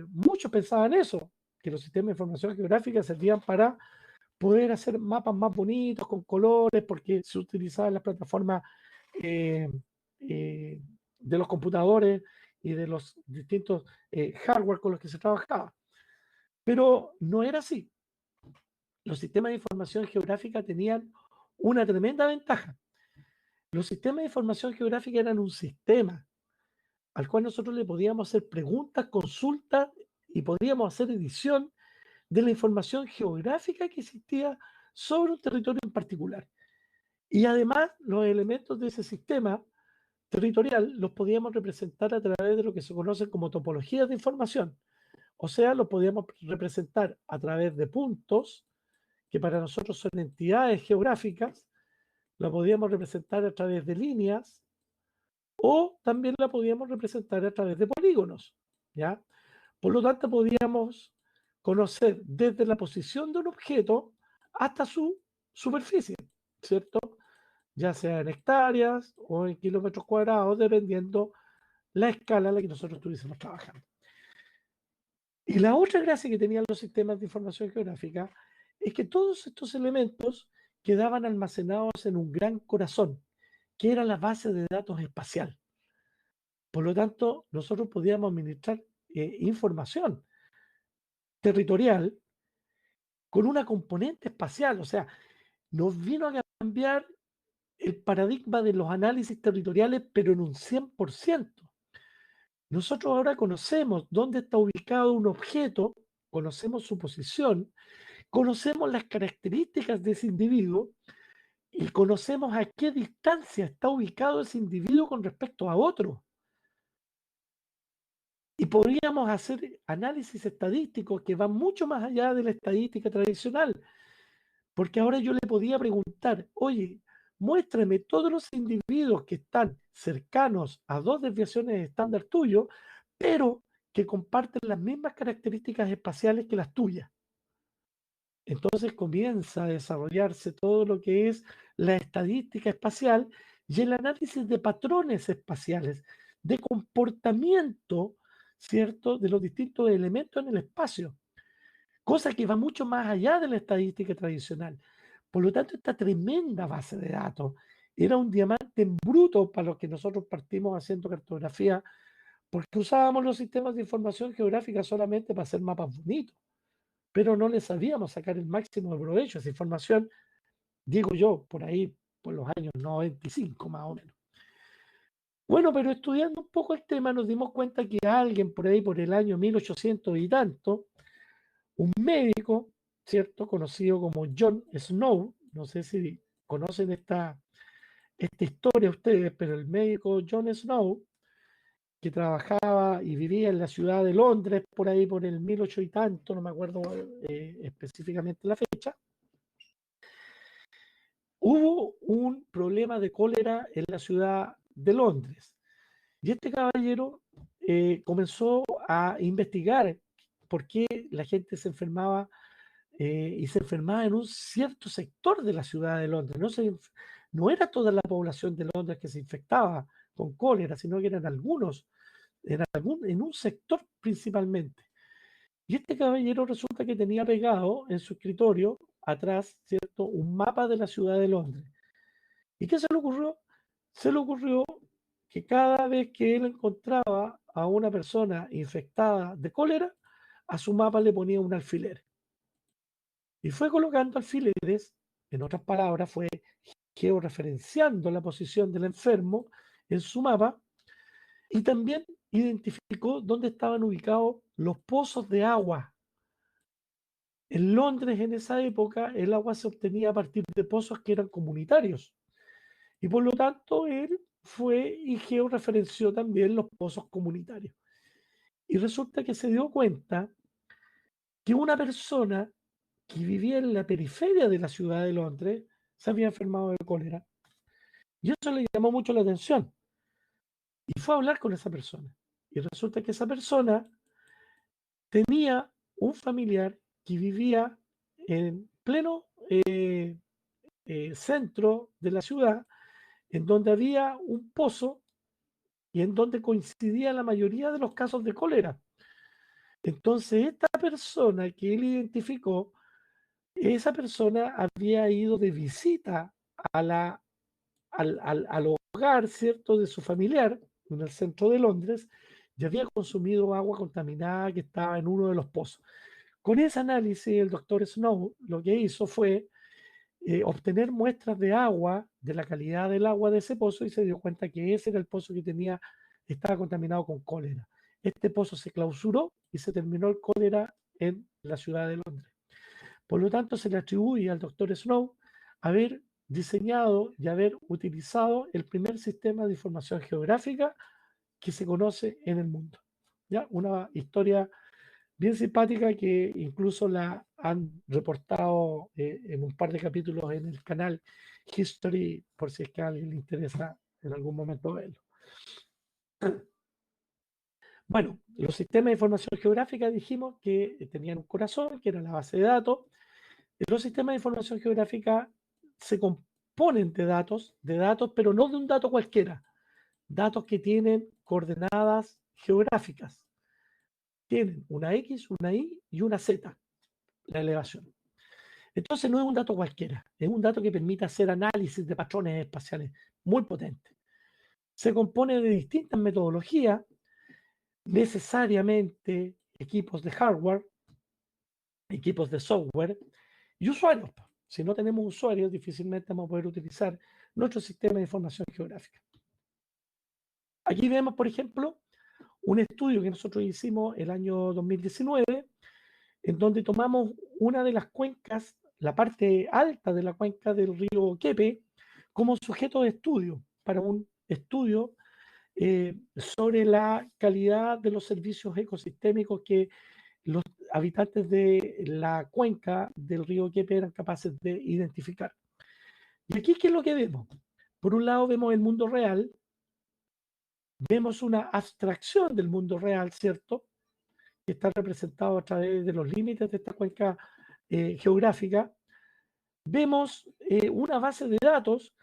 muchos pensaban eso, que los sistemas de información geográfica servían para poder hacer mapas más bonitos, con colores, porque se utilizaban las plataformas de los computadores y de los distintos hardware con los que se trabajaba. Pero no era así. Los sistemas de información geográfica tenían una tremenda ventaja. Los sistemas de información geográfica eran un sistema al cual nosotros le podíamos hacer preguntas, consultas, y podíamos hacer edición de la información geográfica que existía sobre un territorio en particular. Y además, los elementos de ese sistema territorial los podíamos representar a través de lo que se conoce como topologías de información. O sea, los podíamos representar a través de puntos, que para nosotros son entidades geográficas, lo podíamos representar a través de líneas, o también la podíamos representar a través de polígonos, ¿ya? Por lo tanto, podíamos conocer desde la posición de un objeto hasta su superficie, ¿cierto? Ya sea en hectáreas o en kilómetros cuadrados, dependiendo la escala en la que nosotros estuviésemos trabajando. Y la otra gracia que tenían los sistemas de información geográfica es que todos estos elementos quedaban almacenados en un gran corazón, que era la base de datos espacial. Por lo tanto, nosotros podíamos administrar información territorial con una componente espacial. O sea, nos vino a cambiar el paradigma de los análisis territoriales, pero en un 100%. Nosotros ahora conocemos dónde está ubicado un objeto, conocemos su posición, conocemos las características de ese individuo, y conocemos a qué distancia está ubicado ese individuo con respecto a otro. Y podríamos hacer análisis estadísticos que van mucho más allá de la estadística tradicional, porque ahora yo le podía preguntar, oye, muéstrame todos los individuos que están cercanos a 2 desviaciones estándar tuyo, pero que comparten las mismas características espaciales que las tuyas. Entonces comienza a desarrollarse todo lo que es la estadística espacial y el análisis de patrones espaciales, de comportamiento, ¿cierto?, de los distintos elementos en el espacio, cosa que va mucho más allá de la estadística tradicional. Por lo tanto, esta tremenda base de datos era un diamante en bruto para los que nosotros partimos haciendo cartografía, porque usábamos los sistemas de información geográfica solamente para hacer mapas bonitos, pero no le sabíamos sacar el máximo de provecho a esa información, digo yo, por ahí, por los años 95 más o menos. Bueno, pero estudiando un poco el tema nos dimos cuenta que alguien por ahí, por el año 1800 y tanto, un médico, ¿cierto?, conocido como John Snow, no sé si conocen esta historia ustedes, pero el médico John Snow, que trabajaba y vivía en la ciudad de Londres, por ahí por el 1800 y tanto, no me acuerdo específicamente la fecha, hubo un problema de cólera en la ciudad de Londres. Y este caballero comenzó a investigar por qué la gente se enfermaba y se enfermaba en un cierto sector de la ciudad de Londres. No era toda la población de Londres que se infectaba con cólera, sino que eran algunos, en un sector principalmente. Y este caballero resulta que tenía pegado en su escritorio, atrás, ¿cierto?, un mapa de la ciudad de Londres. ¿Y qué se le ocurrió? Se le ocurrió que cada vez que él encontraba a una persona infectada de cólera, a su mapa le ponía un alfiler. Y fue colocando alfileres, en otras palabras, fue georreferenciando la posición del enfermo en su mapa y también identificó dónde estaban ubicados los pozos de agua. En Londres, en esa época, el agua se obtenía a partir de pozos que eran comunitarios. Y por lo tanto, él fue y georreferenció también los pozos comunitarios. Y resulta que se dio cuenta que una persona que vivía en la periferia de la ciudad de Londres se había enfermado de cólera. Y eso le llamó mucho la atención. Y fue a hablar con esa persona. Y resulta que esa persona tenía un familiar que vivía en pleno centro de la ciudad, en donde había un pozo y en donde coincidía la mayoría de los casos de cólera. Entonces, esta persona que él identificó, esa persona había ido de visita al hogar, ¿cierto?, de su familiar en el centro de Londres y había consumido agua contaminada que estaba en uno de los pozos. Con ese análisis, el doctor Snow lo que hizo fue obtener muestras de agua, de la calidad del agua de ese pozo y se dio cuenta que ese era el pozo que estaba contaminado con cólera. Este pozo se clausuró y se terminó el cólera en la ciudad de Londres. Por lo tanto, se le atribuye al doctor Snow haber diseñado y haber utilizado el primer sistema de información geográfica que se conoce en el mundo. ¿Ya? Una historia bien simpática que incluso la han reportado en un par de capítulos en el canal History, por si es que a alguien le interesa en algún momento verlo. Bueno, los sistemas de información geográfica dijimos que tenían un corazón, que era la base de datos. Los sistemas de información geográfica se componen de datos, pero no de un dato cualquiera. Datos que tienen coordenadas geográficas. Tienen una X, una Y y una Z, la elevación. Entonces no es un dato cualquiera, es un dato que permite hacer análisis de patrones espaciales muy potentes. Se compone de distintas metodologías, necesariamente equipos de hardware, equipos de software y usuarios. Si no tenemos usuarios, difícilmente vamos a poder utilizar nuestro sistema de información geográfica. Aquí vemos, por ejemplo, un estudio que nosotros hicimos el año 2019, en donde tomamos una de las cuencas la parte alta de la cuenca del río Quepe como sujeto de estudio para un estudio sobre la calidad de los servicios ecosistémicos que los habitantes de la cuenca del río Quepe eran capaces de identificar. Y aquí, ¿qué es lo que vemos? Por un lado vemos el mundo real, vemos una abstracción del mundo real, ¿cierto? Que está representado a través de los límites de esta cuenca geográfica. Vemos una base de datos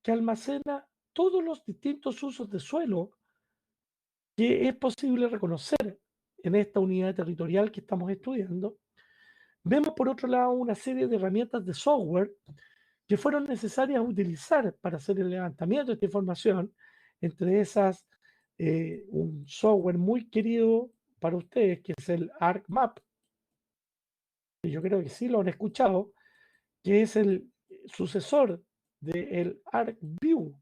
que almacena todos los distintos usos de suelo que es posible reconocer en esta unidad territorial que estamos estudiando. Vemos, por otro lado, una serie de herramientas de software que fueron necesarias utilizar para hacer el levantamiento de esta información, entre esas un software muy querido para ustedes, que es el ArcMap, que yo creo que sí lo han escuchado, que es el sucesor del ArcView,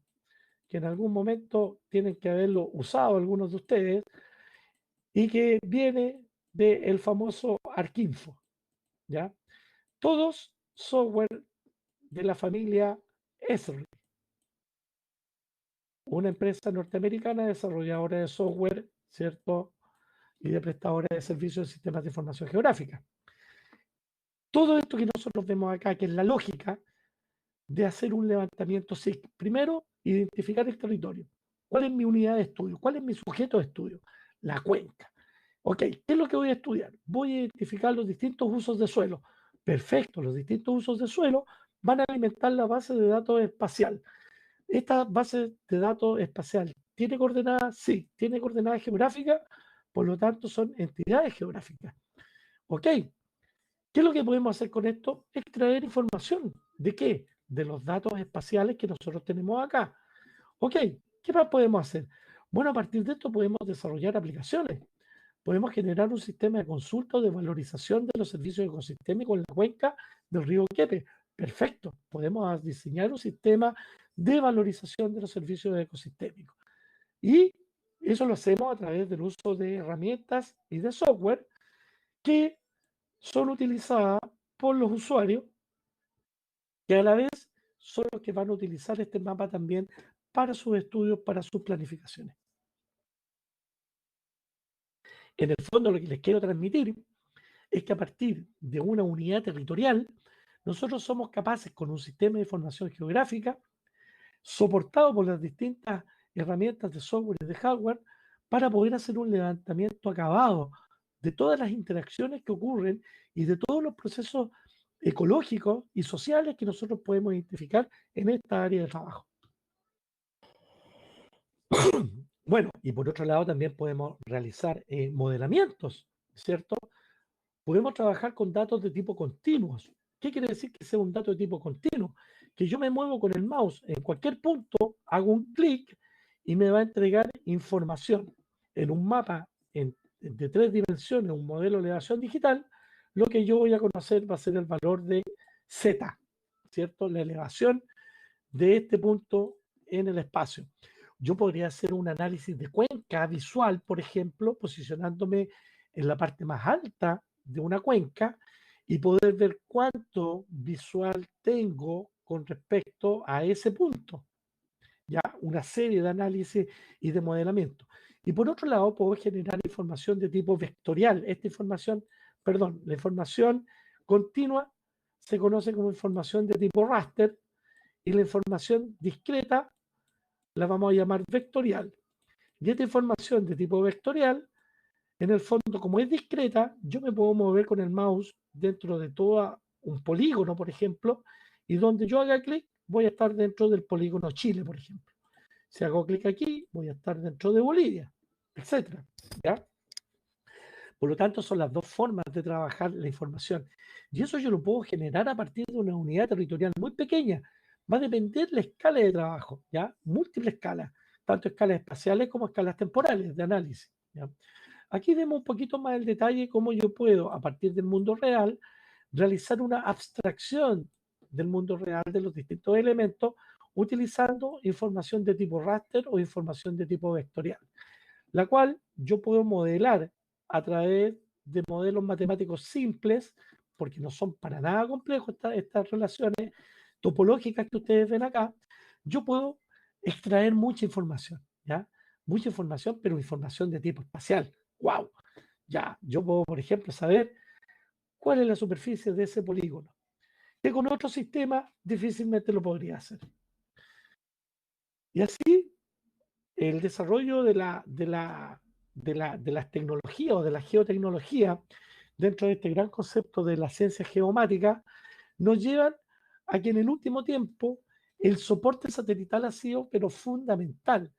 que en algún momento tienen que haberlo usado algunos de ustedes, y que viene del famoso ArcInfo, ¿ya? Todos software de la familia Esri, una empresa norteamericana desarrolladora de software, ¿cierto? Y de prestadora de servicios de sistemas de información geográfica. Todo esto que nosotros vemos acá, que es la lógica de hacer un levantamiento SIC. Primero, identificar el territorio. ¿Cuál es mi unidad de estudio? ¿Cuál es mi sujeto de estudio? La cuenca. Ok, ¿qué es lo que voy a estudiar? Voy a identificar los distintos usos de suelo. Perfecto, los distintos usos de suelo van a alimentar la base de datos espacial. Esta base de datos espacial tiene coordenadas, sí, tiene coordenadas geográficas, por lo tanto son entidades geográficas. Ok, ¿qué es lo que podemos hacer con esto? Extraer información. ¿De qué? De los datos espaciales que nosotros tenemos acá. Ok, ¿qué más podemos hacer? Bueno, a partir de esto podemos desarrollar aplicaciones. Podemos generar un sistema de consulta o de valorización de los servicios ecosistémicos en la cuenca del río Quepe. Perfecto, podemos diseñar un sistema de valorización de los servicios ecosistémicos. Y eso lo hacemos a través del uso de herramientas y de software que son utilizadas por los usuarios, que a la vez son los que van a utilizar este mapa también para sus estudios, para sus planificaciones. En el fondo, lo que les quiero transmitir es que a partir de una unidad territorial, nosotros somos capaces, con un sistema de información geográfica, soportado por las distintas herramientas de software y de hardware, para poder hacer un levantamiento acabado de todas las interacciones que ocurren y de todos los procesos ecológicos y sociales que nosotros podemos identificar en esta área de trabajo. Bueno, y por otro lado también podemos realizar modelamientos, ¿cierto? Podemos trabajar con datos de tipo continuos. ¿Qué quiere decir que sea un dato de tipo continuo? Que yo me muevo con el mouse en cualquier punto, hago un clic y me va a entregar información en un mapa de 3 dimensiones, un modelo de elevación digital. Lo que yo voy a conocer va a ser el valor de Z, ¿cierto? La elevación de este punto en el espacio. Yo podría hacer un análisis de cuenca visual, por ejemplo, posicionándome en la parte más alta de una cuenca y poder ver cuánto visual tengo con respecto a ese punto. Ya una serie de análisis y de modelamiento. Y por otro lado, puedo generar información de tipo vectorial. Esta información, perdón, la información continua se conoce como información de tipo raster y la información discreta la vamos a llamar vectorial. Y esta información de tipo vectorial, en el fondo, como es discreta, yo me puedo mover con el mouse dentro de todo un polígono, por ejemplo, y donde yo haga clic, voy a estar dentro del polígono Chile, por ejemplo. Si hago clic aquí, voy a estar dentro de Bolivia, etcétera. ¿Ya? Por lo tanto, son las dos formas de trabajar la información. Y eso yo lo puedo generar a partir de una unidad territorial muy pequeña. Va a depender la escala de trabajo, ¿ya? Múltiples escalas, tanto escalas espaciales como escalas temporales de análisis, ¿ya? Aquí vemos un poquito más el detalle cómo yo puedo, a partir del mundo real, realizar una abstracción del mundo real de los distintos elementos utilizando información de tipo raster o información de tipo vectorial, la cual yo puedo modelar a través de modelos matemáticos simples porque no son para nada complejos estas relaciones topológicas que ustedes ven acá, yo puedo extraer mucha información, ¿ya? Mucha información, pero información de tipo espacial. ¡Wow! Ya, yo puedo, por ejemplo, saber cuál es la superficie de ese polígono, que con otro sistema difícilmente lo podría hacer. Y así, el desarrollo de las tecnologías o de la geotecnología dentro de este gran concepto de la ciencia geomática nos llevan a que en el último tiempo el soporte satelital ha sido pero fundamental,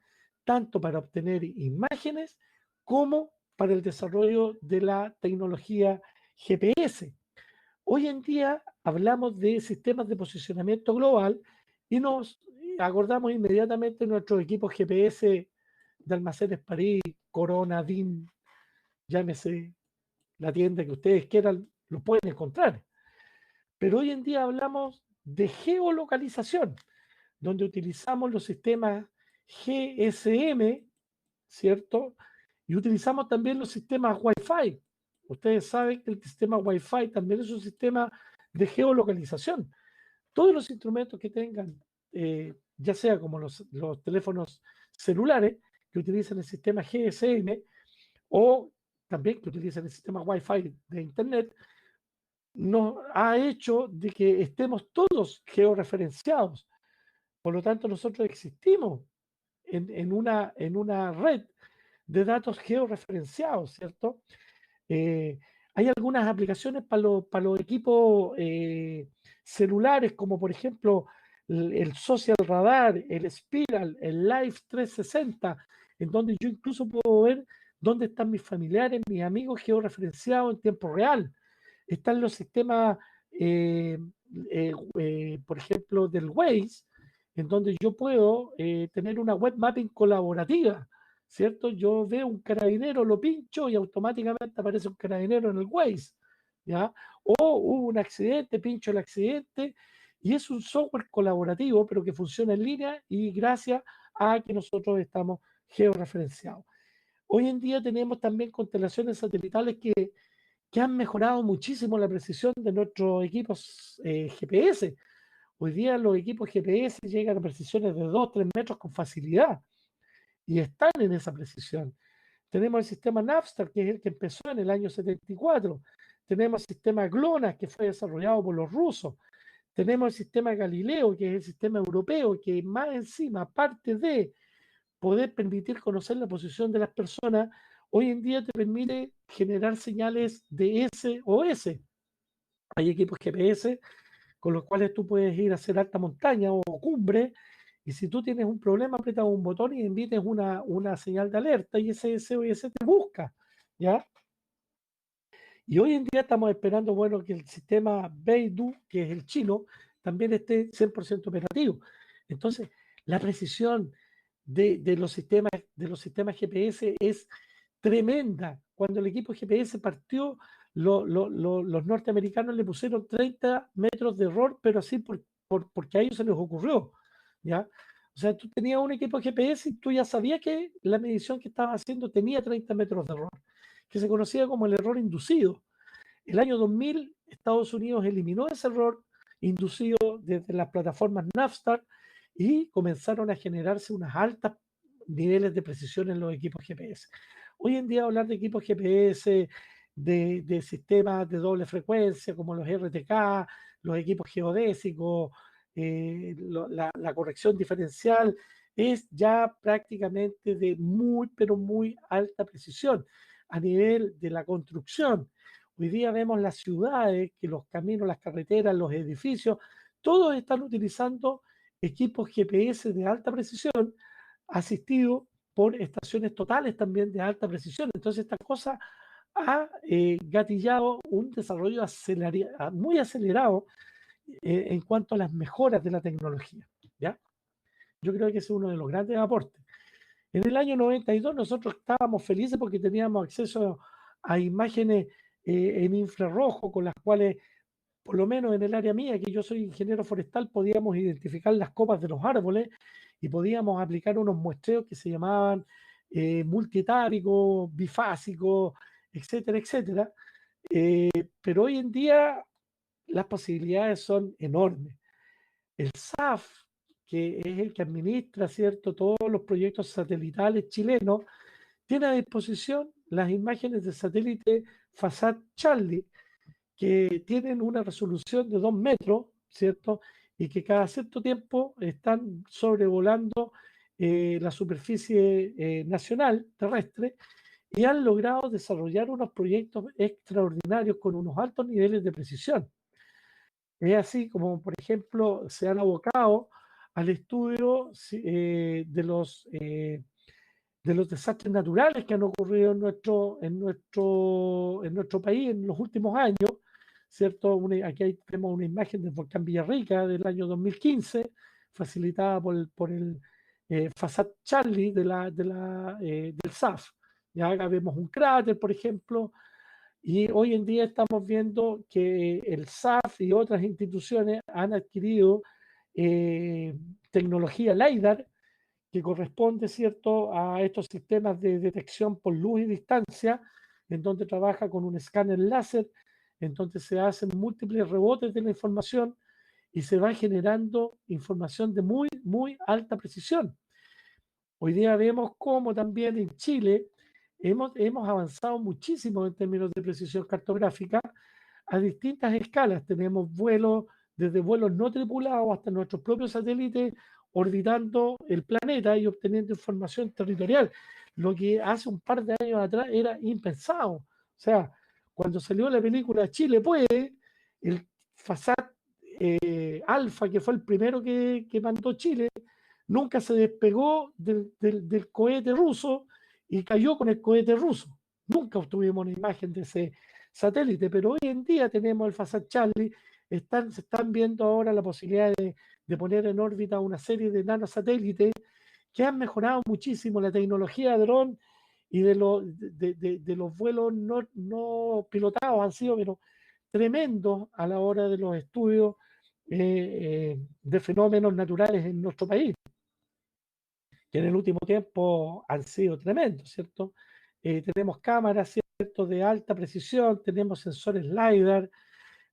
tanto para obtener imágenes como para el desarrollo de la tecnología GPS. Hoy en día hablamos de sistemas de posicionamiento global y nos acordamos inmediatamente de nuestros equipos GPS de Almacenes París, Corona, DIN, llámese la tienda que ustedes quieran, lo pueden encontrar. Pero hoy en día hablamos de geolocalización, donde utilizamos los sistemas GSM, ¿cierto? Y utilizamos también los sistemas Wi-Fi. Ustedes saben que el sistema Wi-Fi también es un sistema de geolocalización. Todos los instrumentos que tengan, ya sea como los teléfonos celulares que utilizan el sistema GSM o también que utilizan el sistema Wi-Fi de Internet, nos ha hecho de que estemos todos georreferenciados. Por lo tanto, nosotros existimos en una red de datos georreferenciados, ¿cierto? Hay algunas aplicaciones para los equipos celulares, como por ejemplo el Social Radar, el Spiral, el Live 360, en donde yo incluso puedo ver dónde están mis familiares, mis amigos georreferenciados en tiempo real. Están los sistemas, por ejemplo, del Waze, en donde yo puedo tener una web mapping colaborativa, ¿cierto? Yo veo un carabinero, lo pincho y automáticamente aparece un carabinero en el Waze, ¿ya? O hubo un accidente, pincho el accidente, y es un software colaborativo, pero que funciona en línea y gracias a que nosotros estamos georreferenciados. Hoy en día tenemos también constelaciones satelitales que han mejorado muchísimo la precisión de nuestros equipos GPS. Hoy día los equipos GPS llegan a precisiones de 2, 3 metros con facilidad y están en esa precisión. Tenemos el sistema Navstar, que es el que empezó en el año 74. Tenemos el sistema GLONASS, que fue desarrollado por los rusos. Tenemos el sistema Galileo, que es el sistema europeo, que más encima, aparte de poder permitir conocer la posición de las personas, hoy en día te permite generar señales de SOS. Hay equipos GPS con los cuales tú puedes ir a hacer alta montaña o cumbre, y si tú tienes un problema, apretas un botón y emites una señal de alerta y ese SOS te busca, ¿ya? Y hoy en día estamos esperando, bueno, que el sistema Beidou, que es el chino, también esté 100% operativo. Entonces, la precisión de los sistemas GPS es tremenda. Cuando el equipo GPS partió, los norteamericanos le pusieron 30 metros de error, pero así porque a ellos se les ocurrió, ¿ya? O sea, tú tenías un equipo GPS y tú ya sabías que la medición que estabas haciendo tenía 30 metros de error, que se conocía como el error inducido. El año 2000, Estados Unidos eliminó ese error inducido desde las plataformas Navstar y comenzaron a generarse unas altas niveles de precisión en los equipos GPS. Hoy en día hablar de equipos GPS, de sistemas de doble frecuencia como los RTK, los equipos geodésicos, la corrección diferencial, es ya prácticamente de muy, pero muy alta precisión a nivel de la construcción. Hoy día vemos las ciudades, que los caminos, las carreteras, los edificios, todos están utilizando equipos GPS de alta precisión asistidos por estaciones totales también de alta precisión. Entonces esta cosa ha gatillado un desarrollo muy acelerado en cuanto a las mejoras de la tecnología, ¿ya? Yo creo que ese es uno de los grandes aportes. En el año 92 nosotros estábamos felices porque teníamos acceso a imágenes en infrarrojo con las cuales, por lo menos en el área mía, que yo soy ingeniero forestal, podíamos identificar las copas de los árboles y podíamos aplicar unos muestreos que se llamaban multietápicos, bifásicos, etcétera, etcétera. Pero hoy en día las posibilidades son enormes. El SAF, que es el que administra, ¿cierto?, todos los proyectos satelitales chilenos, tiene a disposición las imágenes de satélite Fasat Charlie, que tienen una resolución de 2 metros, ¿cierto? Y que cada cierto tiempo están sobrevolando la superficie nacional terrestre y han logrado desarrollar unos proyectos extraordinarios con unos altos niveles de precisión. Es así como, por ejemplo, se han abocado al estudio de los desastres naturales que han ocurrido en nuestro país en los últimos años, ¿cierto? Aquí tenemos una imagen del volcán Villarrica del año 2015, facilitada por el Fasat Charlie del SAF. Ya acá vemos un cráter, por ejemplo, y hoy en día estamos viendo que el SAF y otras instituciones han adquirido tecnología LiDAR que corresponde, ¿cierto?, a estos sistemas de detección por luz y distancia, en donde trabaja con un escáner láser, en donde se hacen múltiples rebotes de la información y se va generando información de muy, muy alta precisión. Hoy día vemos cómo también en Chile hemos avanzado muchísimo en términos de precisión cartográfica a distintas escalas. Tenemos vuelos, desde vuelos no tripulados hasta nuestros propios satélites orbitando el planeta y obteniendo información territorial, lo que hace un par de años atrás era impensado. O sea, cuando salió la película Chile Puede, el Fasat Alfa, que fue el primero que mandó Chile, nunca se despegó del cohete ruso y cayó con el cohete ruso. Nunca obtuvimos una imagen de ese satélite, pero hoy en día tenemos el Fasat Charlie, se están viendo ahora la posibilidad de poner en órbita una serie de nanosatélites que han mejorado muchísimo la tecnología de dron y de los vuelos no pilotados, han sido pero tremendos a la hora de los estudios de fenómenos naturales en nuestro país, que en el último tiempo han sido tremendos, ¿cierto? Tenemos cámaras, ¿cierto?, de alta precisión, tenemos sensores LiDAR,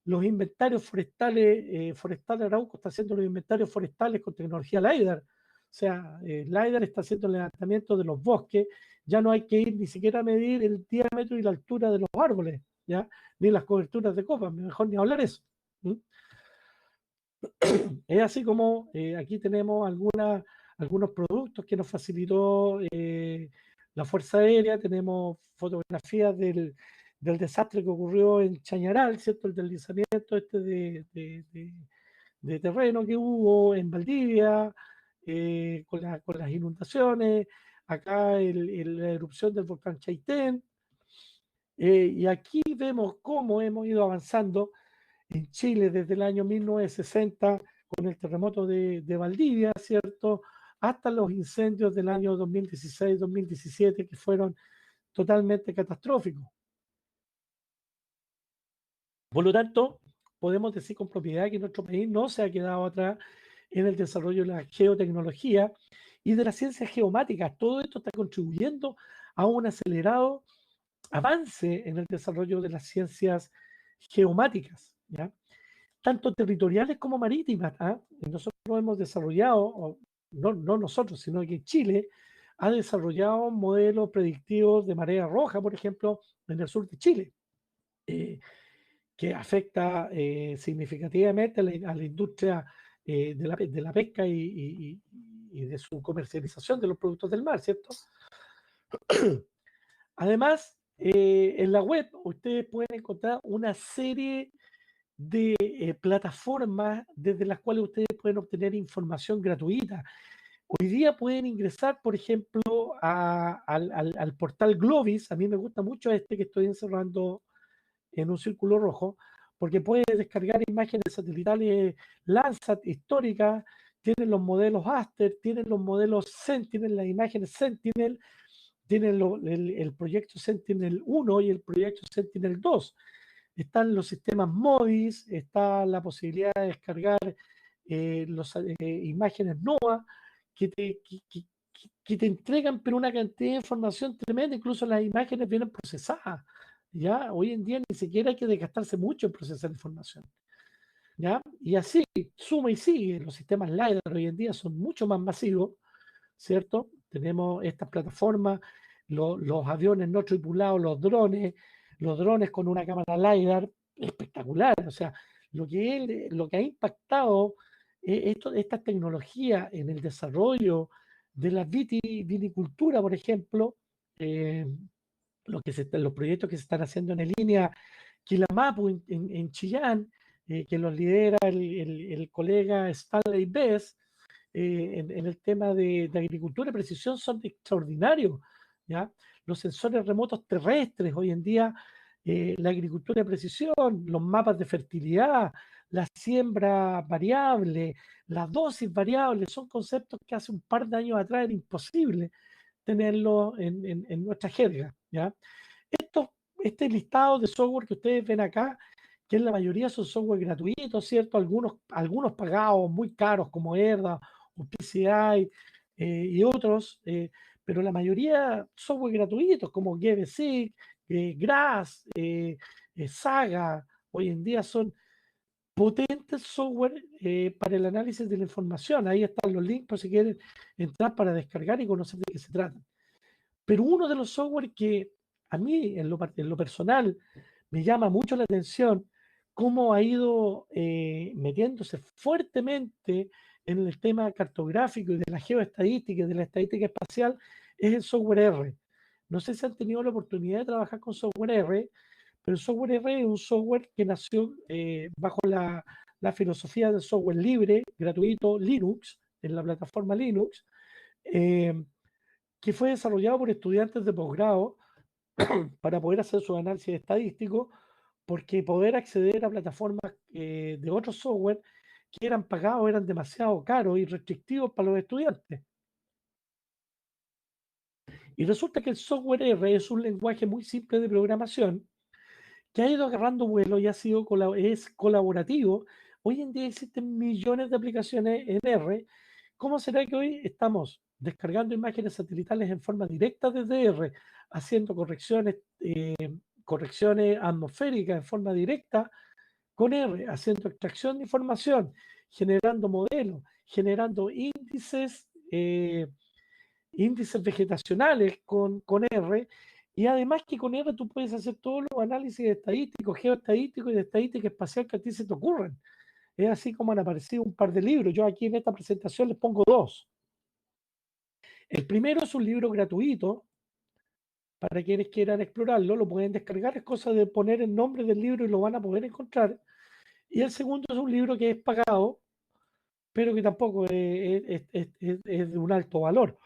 los inventarios forestales, Forestal Arauco está haciendo los inventarios forestales con tecnología LiDAR. O sea, LiDAR está haciendo el levantamiento de los bosques, ya no hay que ir ni siquiera a medir el diámetro y la altura de los árboles, ¿ya? Ni las coberturas de copas, mejor ni hablar eso. ¿Mm? Es así como aquí tenemos algunos productos que nos facilitó la Fuerza Aérea, tenemos fotografías del desastre que ocurrió en Chañaral, ¿cierto? El deslizamiento de terreno que hubo en Valdivia, con las inundaciones, acá la erupción del volcán Chaitén, y aquí vemos cómo hemos ido avanzando en Chile desde el año 1960 con el terremoto de Valdivia, ¿cierto? Hasta los incendios del año 2016-2017 que fueron totalmente catastróficos. Por lo tanto, podemos decir con propiedad que nuestro país no se ha quedado atrás en el desarrollo de la geotecnología y de las ciencias geomáticas. Todo esto está contribuyendo a un acelerado avance en el desarrollo de las ciencias geomáticas, ¿ya? Tanto territoriales como marítimas. ¿Ah? Nosotros hemos desarrollado, no nosotros, sino que Chile ha desarrollado modelos predictivos de marea roja, por ejemplo, en el sur de Chile, que afecta significativamente a la industria de la pesca y de su comercialización de los productos del mar, ¿cierto? Además, en la web ustedes pueden encontrar una serie de plataformas desde las cuales ustedes pueden obtener información gratuita. Hoy día pueden ingresar, por ejemplo, al portal Globis. A mí me gusta mucho este que estoy encerrando en un círculo rojo, porque puedes descargar imágenes satelitales Landsat históricas, tienen los modelos Aster, tienen los modelos Sentinel, las imágenes Sentinel, tienen el proyecto Sentinel-1 y el proyecto Sentinel-2. Están los sistemas MODIS, está la posibilidad de descargar imágenes NOAA que te entregan pero una cantidad de información tremenda, incluso las imágenes vienen procesadas, ¿ya? Hoy en día ni siquiera hay que desgastarse mucho en procesar información, ¿ya? Y así, suma y sigue, los sistemas LiDAR hoy en día son mucho más masivos, ¿cierto? Tenemos estas plataformas, los aviones no tripulados, los drones con una cámara LiDAR espectacular. O sea, lo que ha impactado estas tecnologías en el desarrollo de la viticultura, por ejemplo, eh, los proyectos que se están haciendo en línea, Quilamapu en Chillán, que los lidera el colega Stanley Bess, en el tema de agricultura y precisión son extraordinarios, ¿ya? Los sensores remotos terrestres, hoy en día, la agricultura de precisión, los mapas de fertilidad, la siembra variable, la dosis variable, son conceptos que hace un par de años atrás era imposible tenerlo en nuestra jerga, ¿ya? Este listado de software que ustedes ven acá, que en la mayoría son software gratuitos, ¿cierto? Algunos pagados muy caros como Erda o PCI y otros, pero la mayoría software gratuitos como GBSIG, GRASS, Saga, hoy en día son potentes software para el análisis de la información. Ahí están los links por si quieren entrar para descargar y conocer de qué se trata. Pero uno de los software que a mí, en lo personal, me llama mucho la atención, cómo ha ido metiéndose fuertemente en el tema cartográfico y de la geoestadística y de la estadística espacial, es el software R. No sé si han tenido la oportunidad de trabajar con software R, pero el software R es un software que nació bajo la filosofía del software libre, gratuito, Linux, en la plataforma Linux, eh, que fue desarrollado por estudiantes de posgrado para poder hacer su análisis estadístico, porque poder acceder a plataformas de otros software que eran pagados eran demasiado caros y restrictivos para los estudiantes. Y resulta que el software R es un lenguaje muy simple de programación que ha ido agarrando vuelo y es colaborativo. Hoy en día existen millones de aplicaciones en R. ¿Cómo será que hoy estamos descargando imágenes satelitales en forma directa desde R, haciendo correcciones atmosféricas en forma directa con R, haciendo extracción de información, generando modelos, generando índices vegetacionales con R, y además que con R tú puedes hacer todos los análisis estadísticos, geoestadísticos y de estadística espacial que a ti se te ocurran? Es así como han aparecido un par de libros. Yo aquí en esta presentación les pongo dos. El primero es un libro gratuito para quienes quieran explorarlo, lo pueden descargar, es cosa de poner el nombre del libro y lo van a poder encontrar. Y el segundo es un libro que es pagado, pero que tampoco es de un alto valor.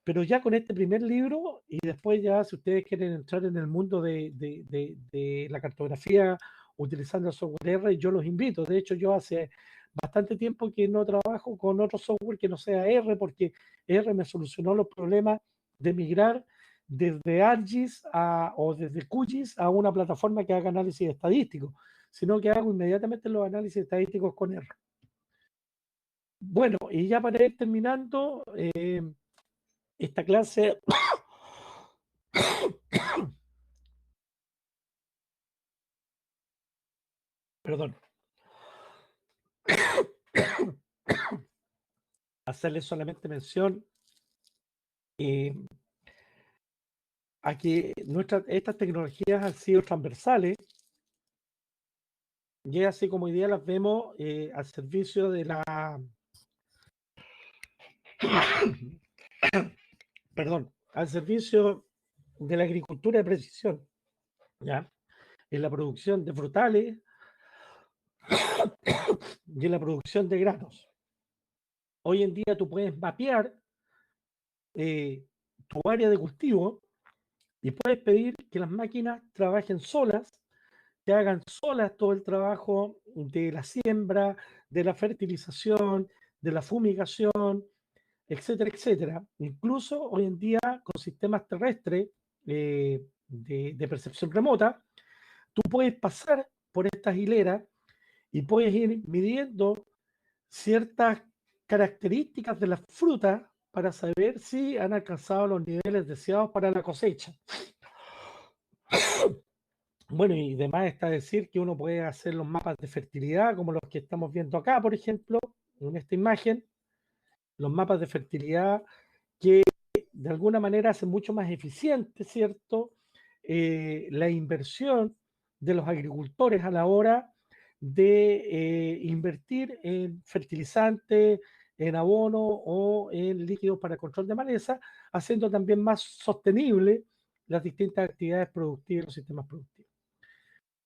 Pero ya con este primer libro, y después ya si ustedes quieren entrar en el mundo de la cartografía utilizando el software R, yo los invito. De hecho, yo hace bastante tiempo que no trabajo con otro software que no sea R, porque R me solucionó los problemas de migrar desde ArcGIS o desde QGIS a una plataforma que haga análisis estadístico, sino que hago inmediatamente los análisis estadísticos con R. Bueno, y ya para ir terminando esta clase, perdón, hacerles solamente mención a que estas tecnologías han sido transversales y es así como hoy día las vemos al servicio de al servicio de la agricultura de precisión, ¿ya? En la producción de frutales y en la producción de granos. Hoy en día tú puedes mapear tu área de cultivo y puedes pedir que las máquinas trabajen solas, que hagan solas todo el trabajo de la siembra, de la fertilización, de la fumigación, etcétera, etcétera. Incluso hoy en día con sistemas terrestres de percepción remota, tú puedes pasar por estas hileras y puedes ir midiendo ciertas características de las frutas para saber si han alcanzado los niveles deseados para la cosecha. Bueno, y además está decir que uno puede hacer los mapas de fertilidad, como los que estamos viendo acá, por ejemplo, en esta imagen, los mapas de fertilidad que de alguna manera hacen mucho más eficiente, ¿cierto? La inversión de los agricultores a la hora de invertir en fertilizantes, en abono o en líquidos para control de maleza, haciendo también más sostenible las distintas actividades productivas y los sistemas productivos.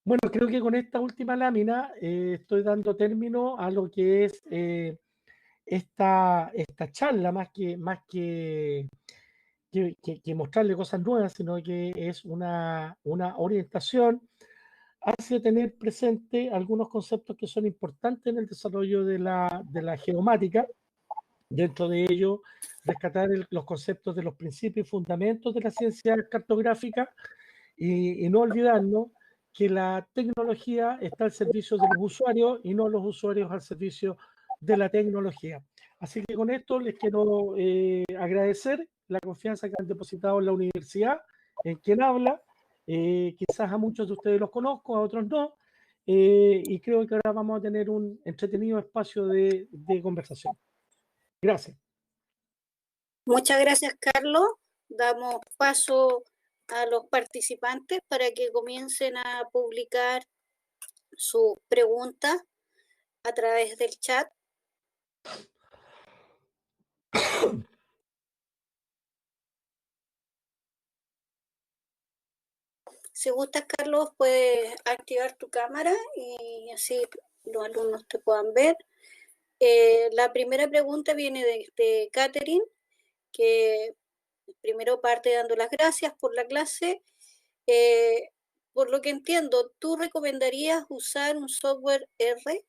Bueno, creo que con esta última lámina estoy dando término a lo que es esta charla, más que mostrarle cosas nuevas, sino que es una orientación hacia tener presente algunos conceptos que son importantes en el desarrollo de la geomática. Dentro de ello, rescatar los conceptos de los principios y fundamentos de la ciencia cartográfica y no olvidarnos que la tecnología está al servicio de los usuarios y no los usuarios al servicio de la tecnología. Así que con esto les quiero agradecer la confianza que han depositado en la universidad, en quien habla. Quizás a muchos de ustedes los conozco, a otros no. Y creo que ahora vamos a tener un entretenido espacio de conversación. Gracias. Muchas gracias, Carlos. Damos paso a los participantes para que comiencen a publicar sus preguntas a través del chat. Si gustas, Carlos, puedes activar tu cámara y así los alumnos te puedan ver. La primera pregunta viene de Catherine, que primero parte dando las gracias por la clase. Por lo que entiendo, ¿tú recomendarías usar un software R?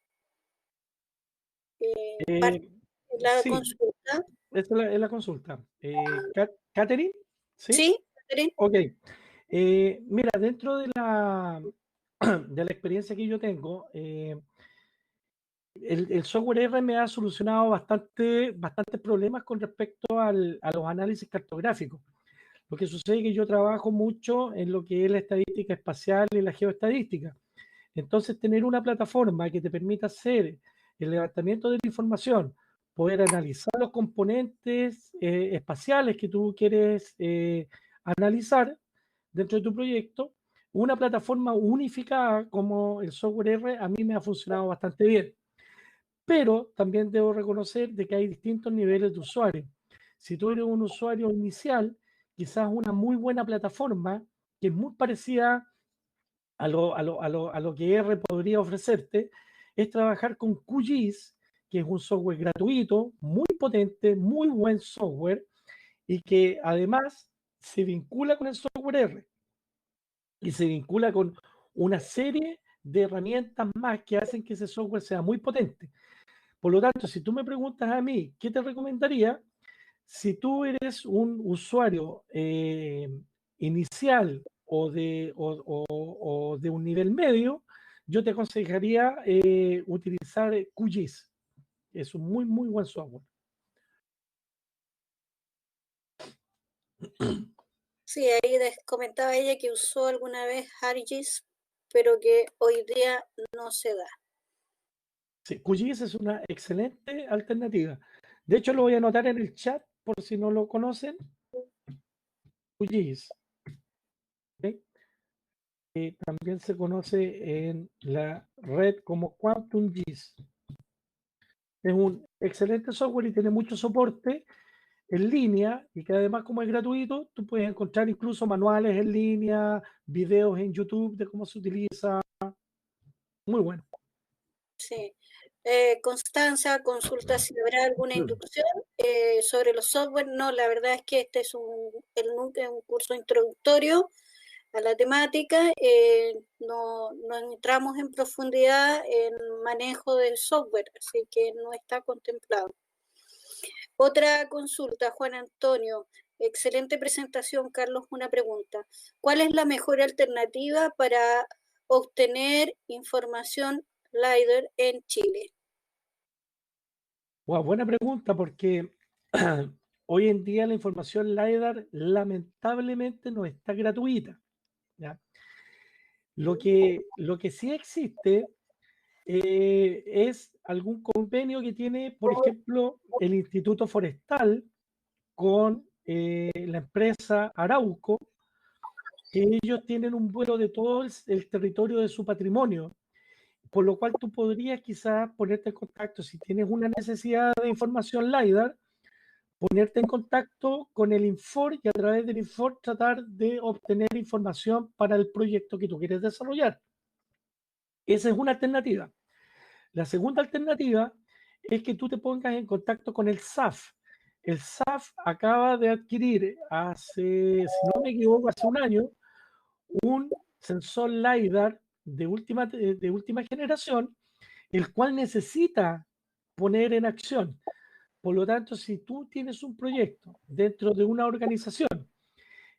La Sí, consulta. esta es la consulta. Catherine, ¿sí? Sí, Catherine. Ok. Mira, dentro de la experiencia que yo tengo, el software R me ha solucionado bastantes problemas con respecto a los análisis cartográficos. Lo que sucede es que yo trabajo mucho en lo que es la estadística espacial y la geoestadística. Entonces, tener una plataforma que te permita hacer el levantamiento de la información, poder analizar los componentes espaciales que tú quieres analizar dentro de tu proyecto, una plataforma unificada como el software R a mí me ha funcionado bastante bien. Pero también debo reconocer de que hay distintos niveles de usuario. Si tú eres un usuario inicial, quizás una muy buena plataforma que es muy parecida a lo que R podría ofrecerte, es trabajar con QGIS, que es un software gratuito, muy potente, muy buen software, y que además se vincula con el software R y se vincula con una serie de herramientas más que hacen que ese software sea muy potente. Por lo tanto, si tú me preguntas a mí, ¿qué te recomendaría? Si tú eres un usuario inicial o de un nivel medio, yo te aconsejaría utilizar QGIS. Es un muy, muy buen software. Sí, ahí comentaba ella que usó alguna vez ArcGIS, pero que hoy día no se da. Sí, QGIS es una excelente alternativa. De hecho, lo voy a anotar en el chat por si no lo conocen. QGIS. ¿Okay? También se conoce en la red como QuantumGIS. Es un excelente software y tiene mucho soporte en línea y que además como es gratuito, tú puedes encontrar incluso manuales en línea, videos en YouTube de cómo se utiliza. Muy bueno. Sí. Constanza, consulta si habrá alguna inducción sobre los software. No, la verdad es que este es un curso introductorio a la temática. No entramos en profundidad en manejo del software, así que no está contemplado. Otra consulta, Juan Antonio. Excelente presentación, Carlos. Una pregunta. ¿Cuál es la mejor alternativa para obtener información LiDAR en Chile? Wow, buena pregunta porque hoy en día la información LiDAR lamentablemente no está gratuita. ¿Ya? Lo que sí existe es algún convenio que tiene, por ejemplo, el Instituto Forestal con la empresa Arauco, que ellos tienen un vuelo de todo el territorio de su patrimonio, por lo cual tú podrías quizás ponerte en contacto, si tienes una necesidad de información LiDAR, ponerte en contacto con el Infor y a través del Infor tratar de obtener información para el proyecto que tú quieres desarrollar. Esa es una alternativa. La segunda alternativa es que tú te pongas en contacto con el SAF. El SAF acaba de adquirir hace, si no me equivoco, hace un año, un sensor LiDAR de última generación, el cual necesita poner en acción. Por lo tanto, si tú tienes un proyecto dentro de una organización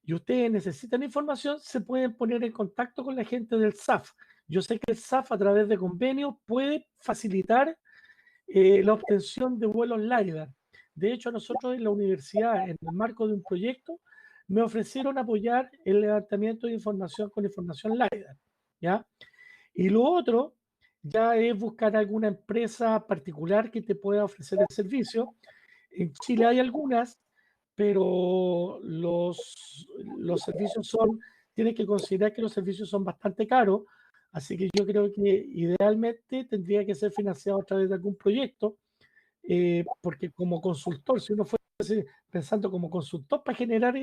y ustedes necesitan información, se pueden poner en contacto con la gente del SAF. Yo sé que el SAF a través de convenios puede facilitar la obtención de vuelos LiDAR. De hecho, a nosotros en la universidad, en el marco de un proyecto, me ofrecieron apoyar el levantamiento de información con información LiDAR, ¿ya? Y lo otro ya es buscar alguna empresa particular que te pueda ofrecer el servicio. En Chile hay algunas, pero los servicios tienes que considerar que los servicios son bastante caros, así que yo creo que idealmente tendría que ser financiado a través de algún proyecto, porque como consultor, si uno fuese pensando como consultor para generar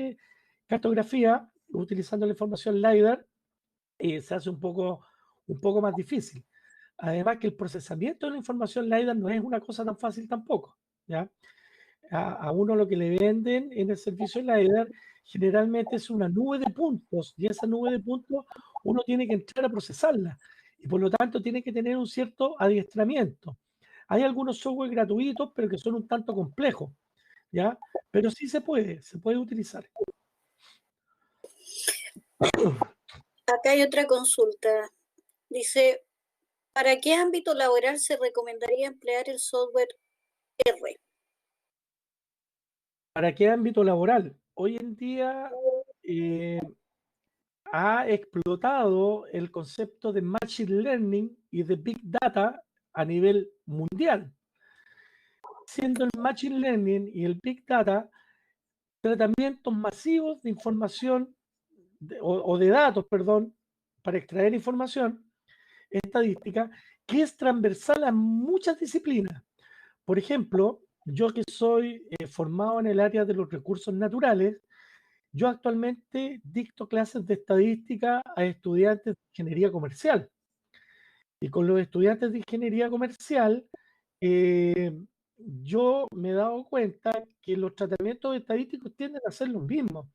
cartografía, utilizando la información LiDAR, se hace un poco más difícil. Además que el procesamiento de la información LiDAR no es una cosa tan fácil tampoco, ¿ya? A uno lo que le venden en el servicio LiDAR generalmente es una nube de puntos, y esa nube de puntos uno tiene que entrar a procesarla, y por lo tanto tiene que tener un cierto adiestramiento. Hay algunos software gratuitos, pero que son un tanto complejos, ¿ya? Pero sí se puede utilizar. Acá hay otra consulta. Dice, ¿para qué ámbito laboral se recomendaría emplear el software R? ¿Para qué ámbito laboral? Hoy en día ha explotado el concepto de Machine Learning y de Big Data a nivel mundial, siendo el Machine Learning y el Big Data tratamientos masivos de información o de datos, perdón, para extraer información estadística que es transversal a muchas disciplinas. Por ejemplo, yo que soy formado en el área de los recursos naturales, yo actualmente dicto clases de estadística a estudiantes de ingeniería comercial. Y con los estudiantes de ingeniería comercial, yo me he dado cuenta que los tratamientos estadísticos tienden a ser los mismos.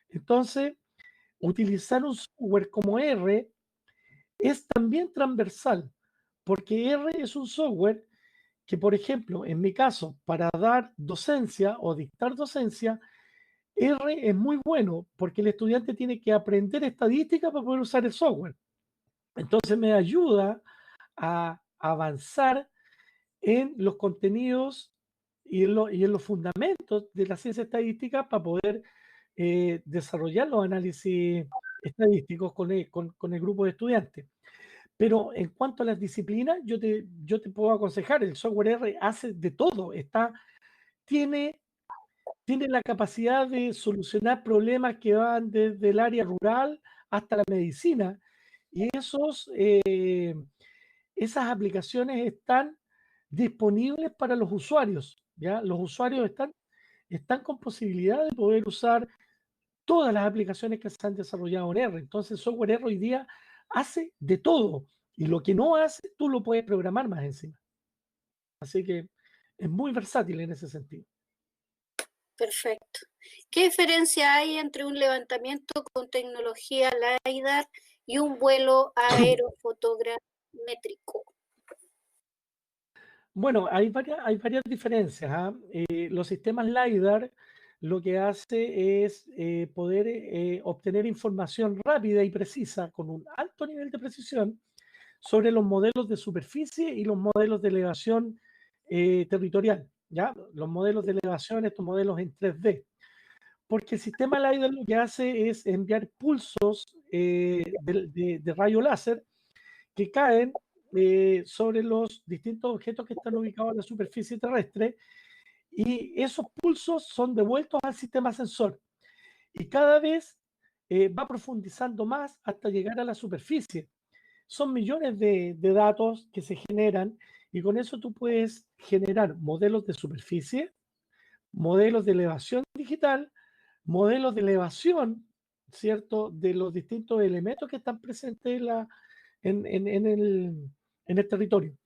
Entonces, utilizar un software como R es también transversal, porque R es un software que, por ejemplo, en mi caso, para dar docencia o dictar docencia, R es muy bueno porque el estudiante tiene que aprender estadística para poder usar el software. Entonces me ayuda a avanzar en los contenidos y en los fundamentos de la ciencia estadística para poder desarrollar los análisis estadísticos con el grupo de estudiantes. Pero en cuanto a las disciplinas, yo te puedo aconsejar, el software R hace de todo, tiene la capacidad de solucionar problemas que van desde el área rural hasta la medicina. Y esas aplicaciones están disponibles para los usuarios, ¿ya? Los usuarios están con posibilidad de poder usar todas las aplicaciones que se han desarrollado en R. Entonces, el software R hoy día hace de todo. Y lo que no hace, tú lo puedes programar más encima. Así que es muy versátil en ese sentido. Perfecto. ¿Qué diferencia hay entre un levantamiento con tecnología LiDAR y un vuelo aerofotogramétrico? Bueno, hay varias diferencias, ¿ah? Los sistemas LiDAR lo que hace es poder obtener información rápida y precisa con un alto nivel de precisión sobre los modelos de superficie y los modelos de elevación territorial, ¿ya? Los modelos de elevación, estos modelos en 3D. Porque el sistema LiDAR lo que hace es enviar pulsos de rayo láser que caen sobre los distintos objetos que están ubicados en la superficie terrestre, y esos pulsos son devueltos al sistema sensor. Y cada vez va profundizando más hasta llegar a la superficie. Son millones de datos que se generan, y con eso tú puedes generar modelos de superficie, modelos de elevación digital, modelos de elevación, ¿cierto?, de los distintos elementos que están presentes en el territorio.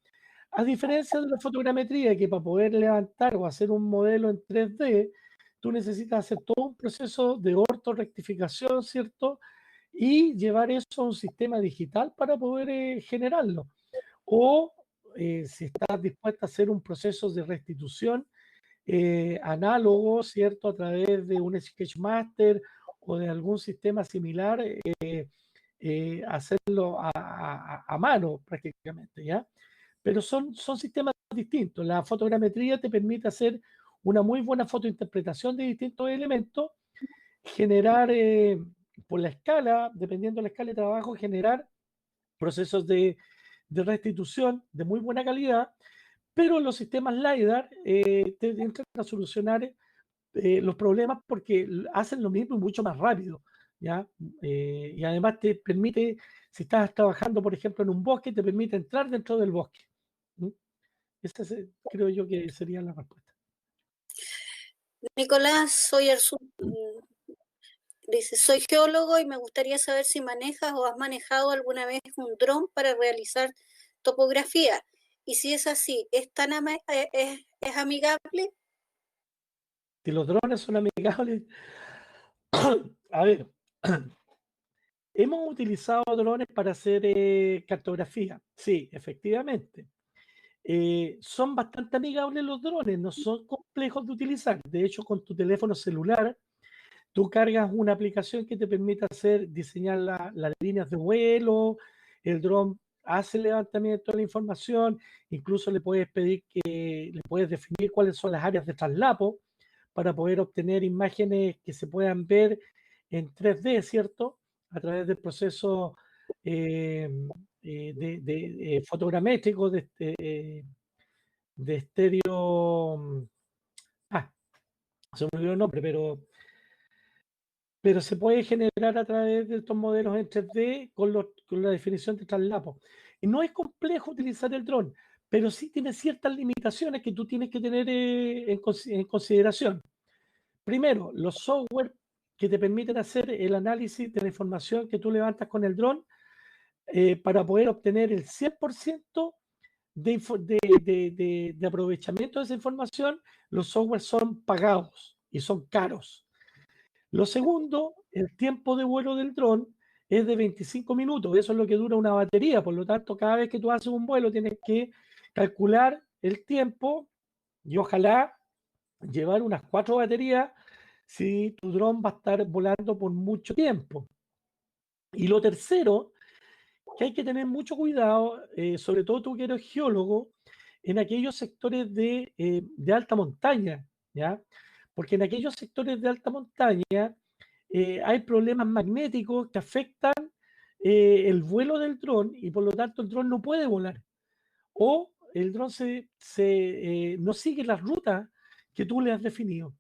A diferencia de la fotogrametría, que para poder levantar o hacer un modelo en 3D, tú necesitas hacer todo un proceso de ortorrectificación, ¿cierto? Y llevar eso a un sistema digital para poder generarlo. O si estás dispuesta a hacer un proceso de restitución análogo, ¿cierto? A través de un Sketchmaster o de algún sistema similar, hacerlo a mano prácticamente, ¿ya? Pero son sistemas distintos. La fotogrametría te permite hacer una muy buena fotointerpretación de distintos elementos, generar por la escala, dependiendo de la escala de trabajo, generar procesos de restitución de muy buena calidad, pero los sistemas LiDAR te entran a solucionar los problemas porque hacen lo mismo y mucho más rápido, ¿ya? Y además te permite, si estás trabajando, por ejemplo, en un bosque, te permite entrar dentro del bosque. ¿Mm? Esa creo yo que sería la respuesta. Nicolás, dice, soy geólogo y me gustaría saber si manejas o has manejado alguna vez un dron para realizar topografía. Y si es así, ¿es amigable? Si los drones son amigables, a ver, hemos utilizado drones para hacer cartografía. Sí, efectivamente. Son bastante amigables los drones, no son complejos de utilizar. De hecho, con tu teléfono celular, tú cargas una aplicación que te permite diseñar las líneas de vuelo, el dron hace el levantamiento de la información, incluso le puedes le puedes definir cuáles son las áreas de traslapo para poder obtener imágenes que se puedan ver en 3D, ¿cierto? A través del proceso fotogramétrico de estéreo. Se me olvidó el nombre, pero se puede generar a través de estos modelos en 3D con la definición de traslapo. Y no es complejo utilizar el dron, pero sí tiene ciertas limitaciones que tú tienes que tener en consideración. Primero, los software que te permiten hacer el análisis de la información que tú levantas con el dron para poder obtener el 100% de aprovechamiento de esa información. Los software son pagados y son caros. Lo segundo, el tiempo de vuelo del dron es de 25 minutos. Eso es lo que dura una batería. Por lo tanto, cada vez que tú haces un vuelo, tienes que calcular el tiempo y ojalá llevar unas 4 baterías si tu dron va a estar volando por mucho tiempo. Y lo tercero, que hay que tener mucho cuidado, sobre todo tú que eres geólogo, en aquellos sectores de alta montaña, ¿ya? Porque en aquellos sectores de alta montaña hay problemas magnéticos que afectan el vuelo del dron, y por lo tanto el dron no puede volar. O el dron no sigue la ruta que tú le has definido,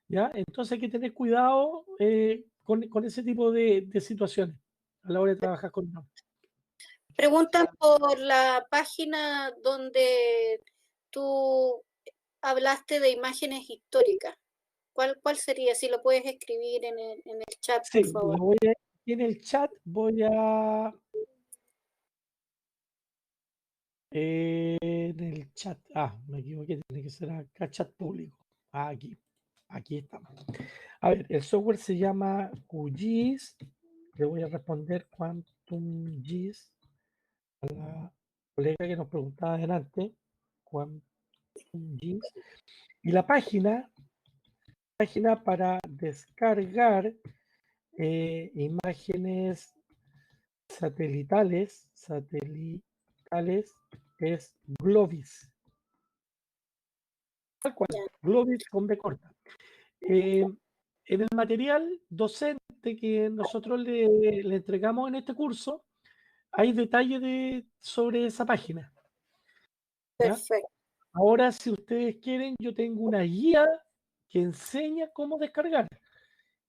¿ya? Entonces hay que tener cuidado con ese tipo de situaciones a la hora de trabajar con drones. Preguntan por la página donde tú hablaste de imágenes históricas. ¿Cuál sería? Si lo puedes escribir en el chat, por Sí, favor. en el chat voy a... en el chat, me equivoqué, tiene que ser acá, chat público. Aquí estamos. A ver, el software se llama QGIS. Le voy a responder Quantum GIS a la colega que nos preguntaba adelante. Quantum GIS. Y la página para descargar imágenes satelitales es Glovis. Tal cual, Glovis con B corta. en el material docente que nosotros le entregamos en este curso, hay detalles sobre esa página. ¿Ya? Perfecto. Ahora, si ustedes quieren, yo tengo una guía que enseña cómo descargar.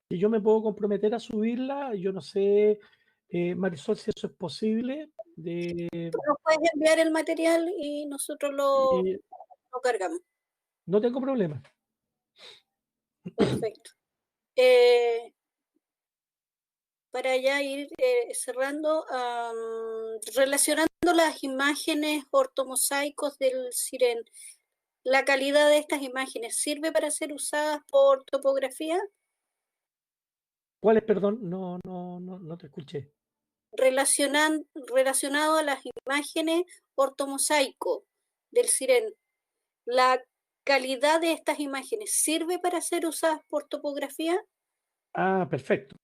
Y yo me puedo comprometer a subirla. Yo no sé, Marisol, si eso es posible. Tú nos puedes enviar el material y nosotros lo cargamos. No tengo problema. Perfecto. Para ya ir cerrando, relacionando las imágenes ortomosaicos del SIREN, ¿la calidad de estas imágenes sirve para ser usadas por topografía? ¿Cuáles, perdón? No te escuché. Relacionado a las imágenes ortomosaico del SIREN, ¿la calidad de estas imágenes sirve para ser usadas por topografía? Ah, perfecto.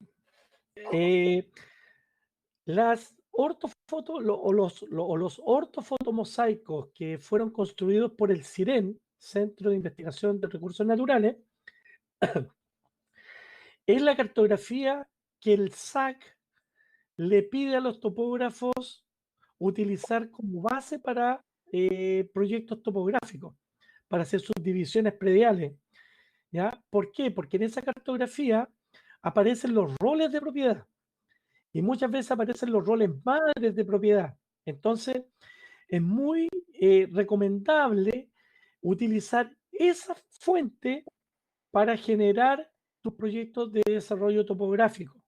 Las ortofotos los ortofotomosaicos que fueron construidos por el CIREN, Centro de Investigación de Recursos Naturales, es la cartografía que el SAC le pide a los topógrafos utilizar como base para proyectos topográficos, para hacer sus divisiones prediales. ¿Ya? ¿Por qué? Porque en esa cartografía aparecen los roles de propiedad y muchas veces aparecen los roles madres de propiedad. Entonces, es muy recomendable utilizar esa fuente para generar tus proyectos de desarrollo topográfico.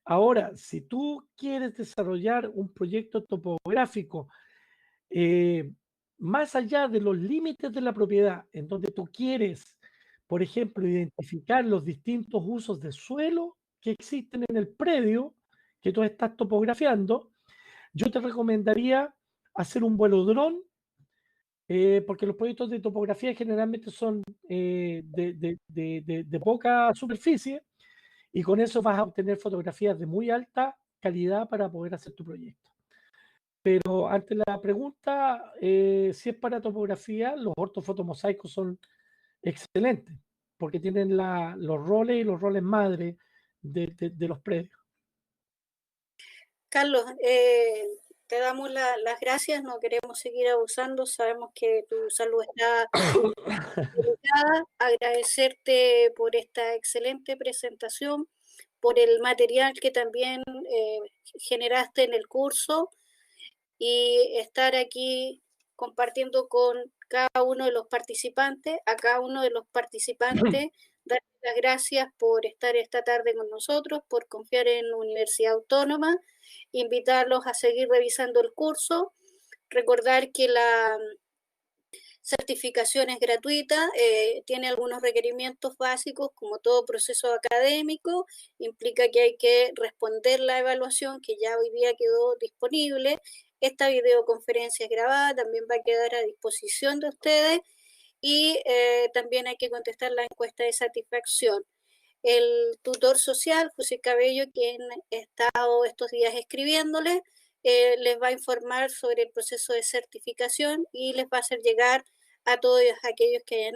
Ahora, si tú quieres desarrollar un proyecto topográfico más allá de los límites de la propiedad, en donde tú quieres, por ejemplo, identificar los distintos usos de suelo que existen en el predio que tú estás topografiando, yo te recomendaría hacer un vuelo dron, porque los proyectos de topografía generalmente son de poca superficie y con eso vas a obtener fotografías de muy alta calidad para poder hacer tu proyecto. Pero ante la pregunta, si es para topografía, los ortofotomosaicos son excelentes, porque tienen los roles y los roles madre de los predios. Carlos, te damos las gracias, no queremos seguir abusando, sabemos que tu salud está delicada. Agradecerte por esta excelente presentación, por el material que también generaste en el curso y estar aquí compartiendo con cada uno de los participantes. A cada uno de los participantes, darles las gracias por estar esta tarde con nosotros, por confiar en la Universidad Autónoma, invitarlos a seguir revisando el curso, recordar que la certificación es gratuita, tiene algunos requerimientos básicos, como todo proceso académico, implica que hay que responder la evaluación que ya hoy día quedó disponible. Esta videoconferencia es grabada, también va a quedar a disposición de ustedes y también hay que contestar la encuesta de satisfacción. El tutor social, José Cabello, quien ha estado estos días escribiéndole, les va a informar sobre el proceso de certificación y les va a hacer llegar a todos aquellos que hayan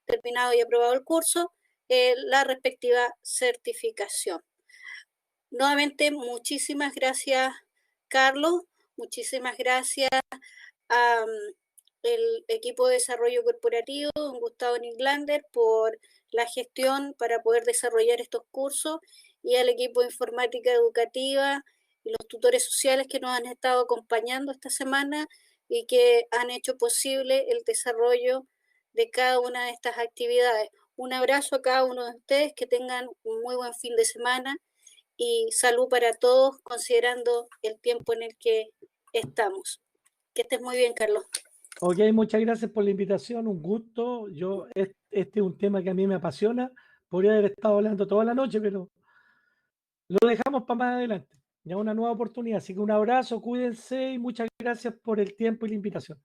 terminado y aprobado el curso, la respectiva certificación. Nuevamente, muchísimas gracias, Carlos, muchísimas gracias a el equipo de desarrollo corporativo, Gustavo Niglander, por la gestión para poder desarrollar estos cursos, y al equipo de informática educativa y los tutores sociales que nos han estado acompañando esta semana y que han hecho posible el desarrollo de cada una de estas actividades. Un abrazo a cada uno de ustedes, que tengan un muy buen fin de semana y salud para todos, considerando el tiempo en el que estamos. Que estés muy bien, Carlos. Ok, muchas gracias por la invitación, un gusto. Este es un tema que a mí me apasiona. Podría haber estado hablando toda la noche, pero lo dejamos para más adelante. Ya una nueva oportunidad. Así que un abrazo, cuídense y muchas gracias por el tiempo y la invitación.